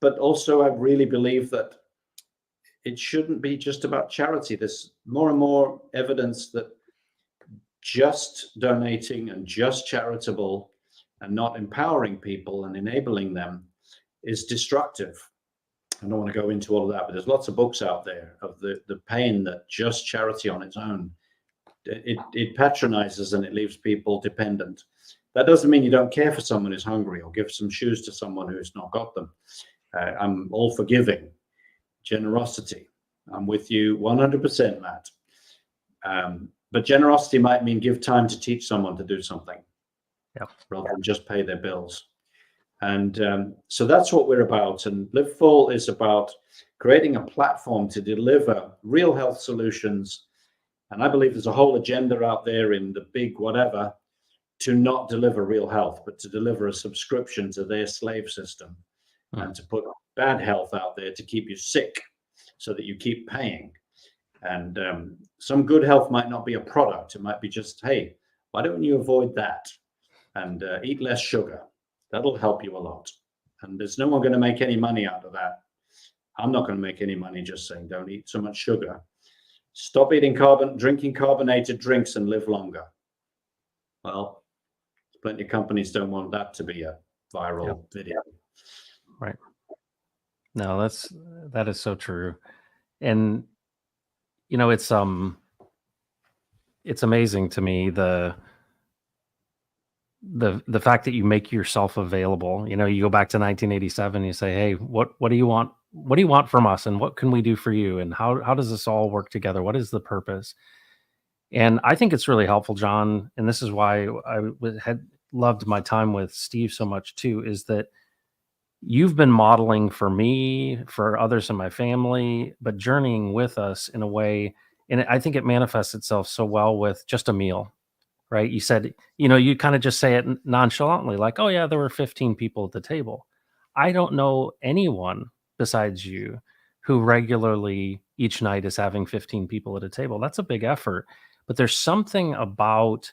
But also I really believe that it shouldn't be just about charity. There's more and more evidence that just donating and just charitable and not empowering people and enabling them is destructive. I don't want to go into all of that, but there's lots of books out there of the pain that just charity on its own, it patronizes and it leaves people dependent. That doesn't mean you don't care for someone who's hungry or give some shoes to someone who's not got them. I'm all for giving, generosity. I'm with you 100%, Matt. But generosity might mean give time to teach someone to do something, rather than just pay their bills. And so that's what we're about. And Live Full is about creating a platform to deliver real health solutions. And I believe there's a whole agenda out there in the big whatever to not deliver real health, but to deliver a subscription to their slave system and to put bad health out there to keep you sick so that you keep paying. And some good health might not be a product. It might be just, hey, why don't you avoid that and eat less sugar? That'll help you a lot. And there's no one going to make any money out of that. I'm not going to make any money just saying don't eat so much sugar. Stop drinking carbonated drinks and live longer. Well, plenty of companies don't want that to be a viral video.
Right. No, that is so true. And it's amazing to me the fact that you make yourself available. You go back to 1987, you say, hey, what do you want? What do you want from us? And what can we do for you? And how does this all work together? What is the purpose? And I think it's really helpful, John. And this is why I had loved my time with Steve so much too, is that you've been modeling for me, for others in my family, but journeying with us in a way. And I think it manifests itself so well with just a meal, right? You said, you kind of just say it nonchalantly, like, oh yeah, there were 15 people at the table. I don't know anyone besides you who regularly each night is having 15 people at a table. That's a big effort. But there's something about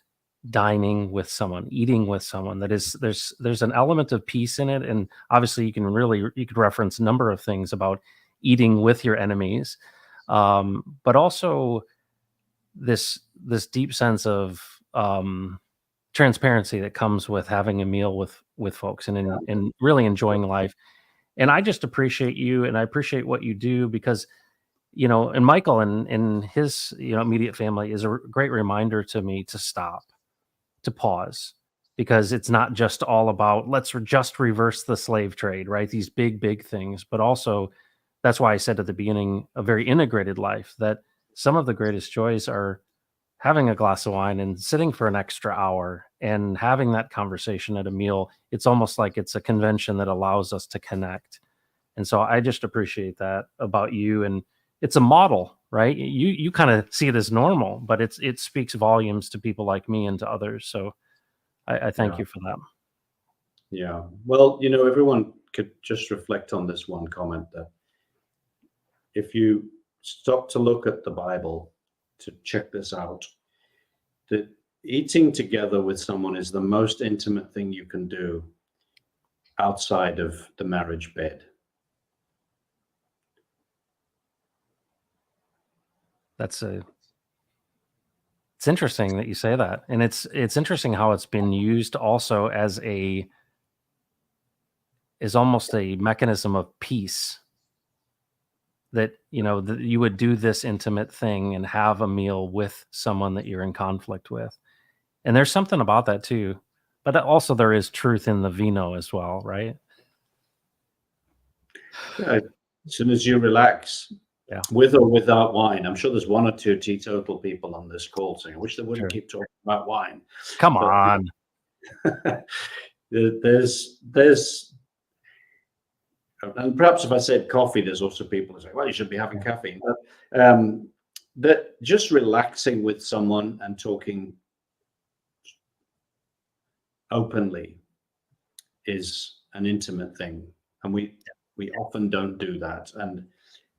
dining with someone, eating with someone, that is, there's an element of peace in it. And obviously you could reference a number of things about eating with your enemies, but also this deep sense of transparency that comes with having a meal with folks, and really enjoying life. And I just appreciate you, and I appreciate what you do, because and Michael and his immediate family is a great reminder to me to stop, to pause, because it's not just all about just reverse the slave trade, right? These big things, but also, that's why I said at the beginning, a very integrated life, that some of the greatest joys are having a glass of wine and sitting for an extra hour and having that conversation at a meal. It's almost like it's a convention that allows us to connect. And so I just appreciate that about you. And it's a model, right? You kind of see it as normal, but it speaks volumes to people like me and to others. So I thank
Yeah.
you for that.
Yeah. Well, everyone could just reflect on this one comment, that if you stop to look at the Bible to check this out, that eating together with someone is the most intimate thing you can do outside of the marriage bed.
It's interesting that you say that. And it's interesting how it's been used also as almost a mechanism of peace, that that you would do this intimate thing and have a meal with someone that you're in conflict with. And there's something about that too. But also there is truth in the vino as well, right?
Yeah, as soon as you relax,
Yeah.
with or without wine. I'm sure there's one or two teetotal people on this call saying, I wish they wouldn't
Sure.
keep talking about wine.
Come
But
on.
there's and perhaps if I said coffee, there's also people who say, well, you should be having caffeine. But that just relaxing with someone and talking openly is an intimate thing. And we often don't do that. And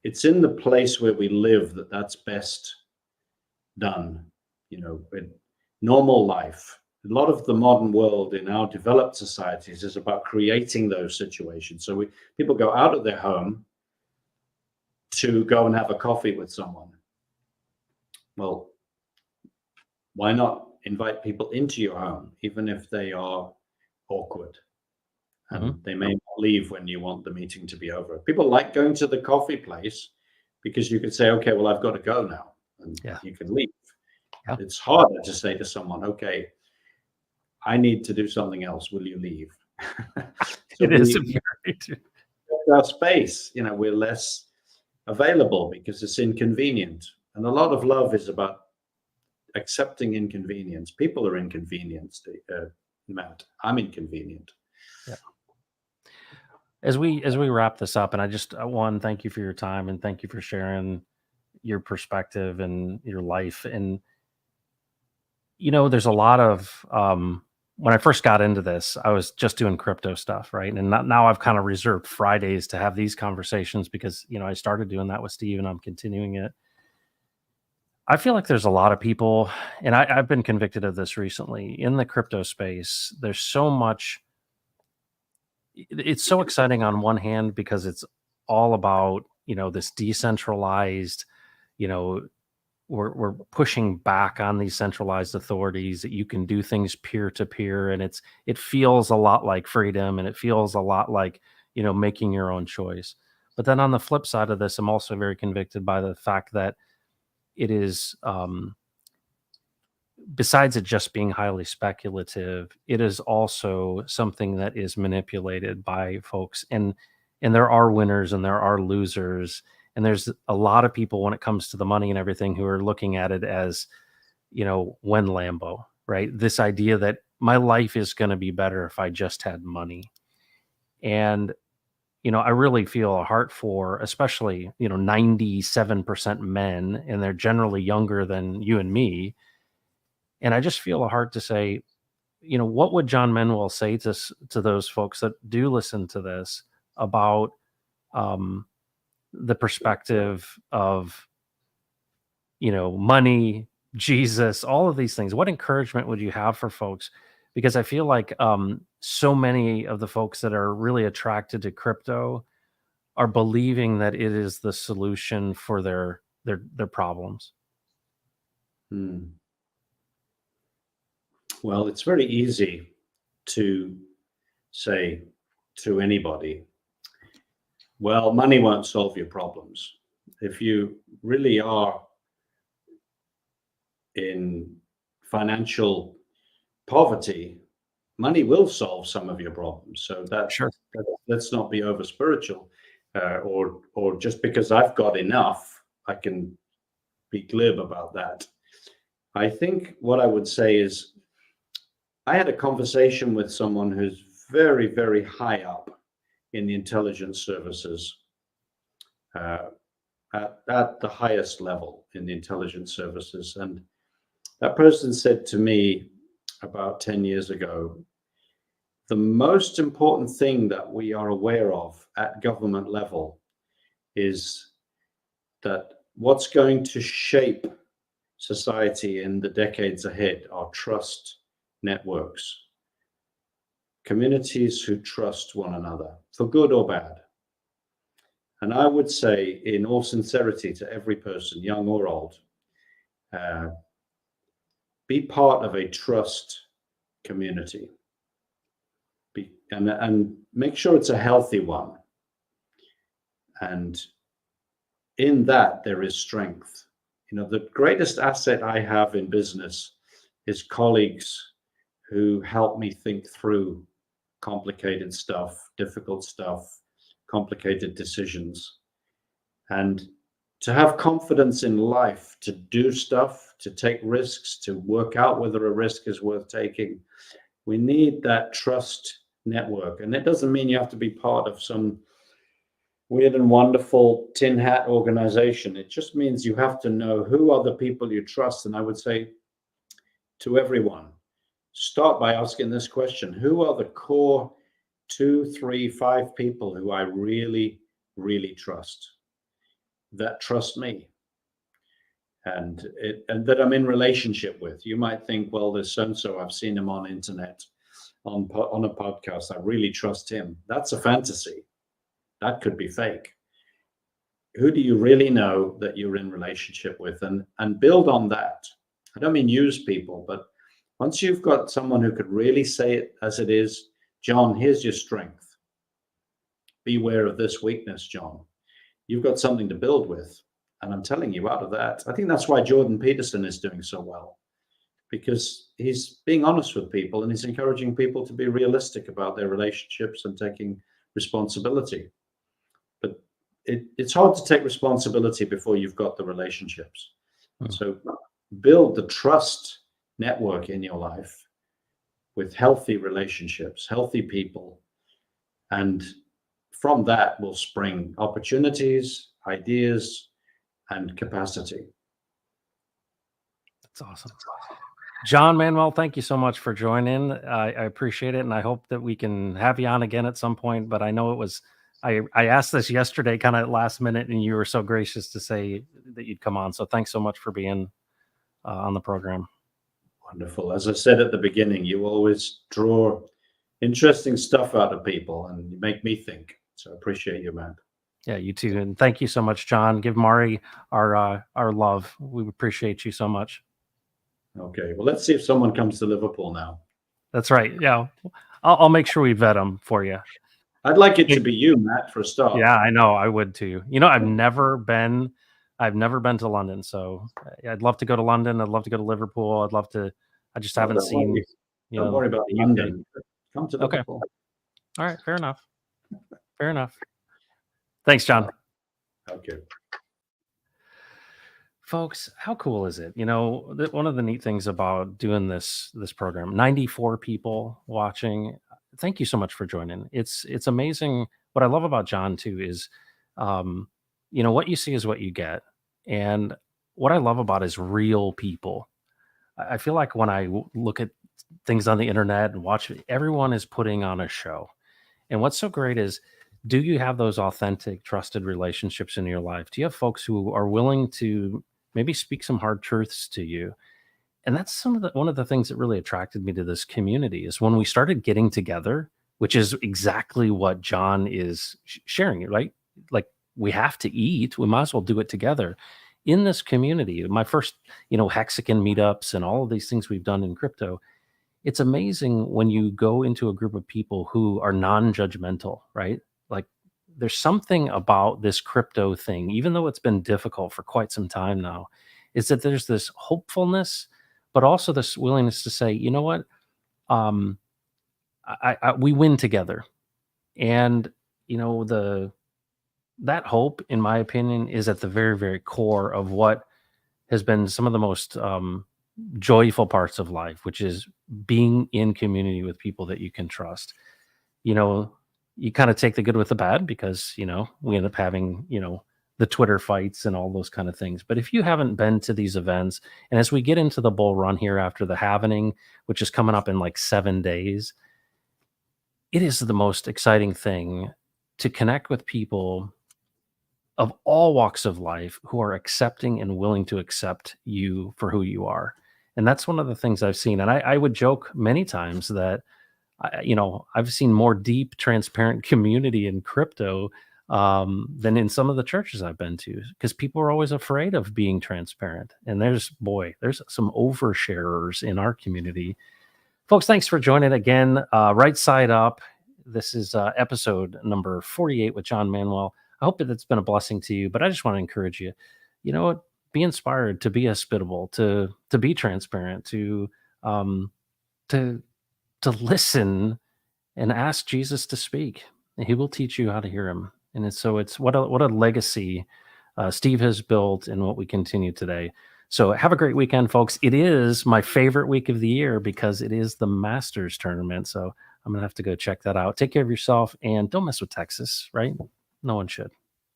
it's in the place where we live that's best done, in normal life. A lot of the modern world in our developed societies is about creating those situations. So people go out of their home to go and have a coffee with someone. Well, why not invite people into your home, even if they are awkward? And they may not leave when you want the meeting to be over. People like going to the coffee place because you could say, okay, well, I've got to go now, and you can leave. Yeah. It's harder to say to someone, okay, I need to do something else. Will you leave? So
it is
our space. We're less available because it's inconvenient. And a lot of love is about accepting inconvenience. People are inconvenienced, Matt. I'm inconvenient.
Yeah. As we wrap this up, and I just thank you for your time, and thank you for sharing your perspective and your life. And there's a lot of when I first got into this, I was just doing crypto stuff, right? And now I've kind of reserved Fridays to have these conversations because I started doing that with Steve, and I'm continuing it. I feel like there's a lot of people, and I've been convicted of this recently in the crypto space. There's so much. It's so exciting on one hand because it's all about this decentralized, we're pushing back on these centralized authorities, that you can do things peer to peer, and it feels a lot like freedom, and it feels a lot like making your own choice. But then on the flip side of this, I'm also very convicted by the fact that it is besides it just being highly speculative, it is also something that is manipulated by folks, and there are winners and there are losers, and there's a lot of people when it comes to the money and everything who are looking at it as when Lambo, right? This idea that my life is going to be better if I just had money. And I really feel a heart for, especially 97% men, and they're generally younger than you and me. And I just feel a heart to say, what would John Manwell say to those folks that do listen to this about the perspective of, money, Jesus, all of these things. What encouragement would you have for folks? Because I feel like so many of the folks that are really attracted to crypto are believing that it is the solution for their problems.
Hmm. Well, it's very easy to say to anybody, well, money won't solve your problems. If you really are in financial poverty, money will solve some of your problems. So
Sure.
let's not be over spiritual, or just because I've got enough, I can be glib about that. I think what I would say is, I had a conversation with someone who's very, very high up in the intelligence services, uh, at the highest level in the intelligence services. And that person said to me about 10 years ago, the most important thing that we are aware of at government level is that what's going to shape society in the decades ahead are trust networks, communities who trust one another, for good or bad. And I would say, in all sincerity, to every person, young or old, uh, be part of a trust community. And make sure it's a healthy one. And in that, there is strength. The greatest asset I have in business is colleagues who help me think through complicated stuff, difficult stuff, complicated decisions. And to have confidence in life, to do stuff, to take risks, to work out whether a risk is worth taking, we need that trust network. And it doesn't mean you have to be part of some weird and wonderful tin hat organization. It just means you have to know who are the people you trust. And I would say to everyone, start by asking this question: who are the core 2, 3, 5 people who I really, really trust, that trust me, and that I'm in relationship with? You might think, well, there's so-and-so, I've seen him on internet, on a podcast, I really trust him. That's a fantasy. That could be fake. Who do you really know that you're in relationship with? And build on that. I don't mean use people, but once you've got someone who could really say it as it is, John, here's your strength. Beware of this weakness, John. You've got something to build with. And I'm telling you, out of that, I think that's why Jordan Peterson is doing so well, because he's being honest with people and he's encouraging people to be realistic about their relationships and taking responsibility. But it's hard to take responsibility before you've got the relationships. So build the trust network in your life with healthy relationships, healthy people. And from that will spring opportunities, ideas, and capacity.
That's awesome. John Manwell, thank you so much for joining. I appreciate it. And I hope that we can have you on again at some point. But I know I asked this yesterday kind of last minute, and you were so gracious to say that you'd come on. So thanks so much for being on the program.
Wonderful. As I said at the beginning, you always draw interesting stuff out of people and you make me think. So I appreciate you, man.
Yeah, you too. And thank you so much, John. Give Mari our love. We appreciate you so much.
Okay. Well, let's see if someone comes to Liverpool now.
That's right. Yeah. I'll make sure we vet them for you.
I'd like it to be you, Matt, for a start.
Yeah, I know. I would too. I've never been to London. So I'd love to go to London. I'd love to go to Liverpool. I just haven't seen,
Don't worry about
the
London. Come to
Okay.
Liverpool.
All right. Fair enough. Fair enough. Thanks, John.
Okay.
Folks, how cool is it? One of the neat things about doing this program, 94 people watching. Thank you so much for joining. It's amazing. What I love about John too is, what you see is what you get. And what I love about is real people. I feel like when I look at things on the internet and watch, everyone is putting on a show. And what's so great is, do you have those authentic, trusted relationships in your life? Do you have folks who are willing to maybe speak some hard truths to you And that's one of the things that really attracted me to this community is when we started getting together, which is exactly what John is sharing, right? Like, we have to eat, we might as well do it together in this community. My first, Hexagon meetups and all of these things we've done in crypto, it's amazing when you go into a group of people who are non-judgmental, right? Like, there's something about this crypto thing, even though it's been difficult for quite some time now, is that there's this hopefulness, but also this willingness to say, you know what, um, we win together. And the that hope, in my opinion, is at the very, very core of what has been some of the most joyful parts of life, which is being in community with people that you can trust. You know, you kind of take the good with the bad because, we end up having, the Twitter fights and all those kind of things. But if you haven't been to these events, and as we get into the bull run here after the halvening, which is coming up in like 7 days, it is the most exciting thing to connect with people of all walks of life who are accepting and willing to accept you for who you are. And that's one of the things I've seen. And I would joke many times that, I've seen more deep, transparent community in crypto than in some of the churches I've been to, because people are always afraid of being transparent. And there's some oversharers in our community. Folks, thanks for joining again. Right Side Up. This is episode number 48 with John Manwell. I hope that it's been a blessing to you, but I just want to encourage you, be inspired to be hospitable, to be transparent, um, to listen and ask Jesus to speak. And he will teach you how to hear him. And it's what a legacy Steve has built and what we continue today. So have a great weekend, folks. It is my favorite week of the year because it is the Masters tournament. So I'm going to have to go check that out. Take care of yourself and don't mess with Texas, right? No one should.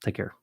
Take care.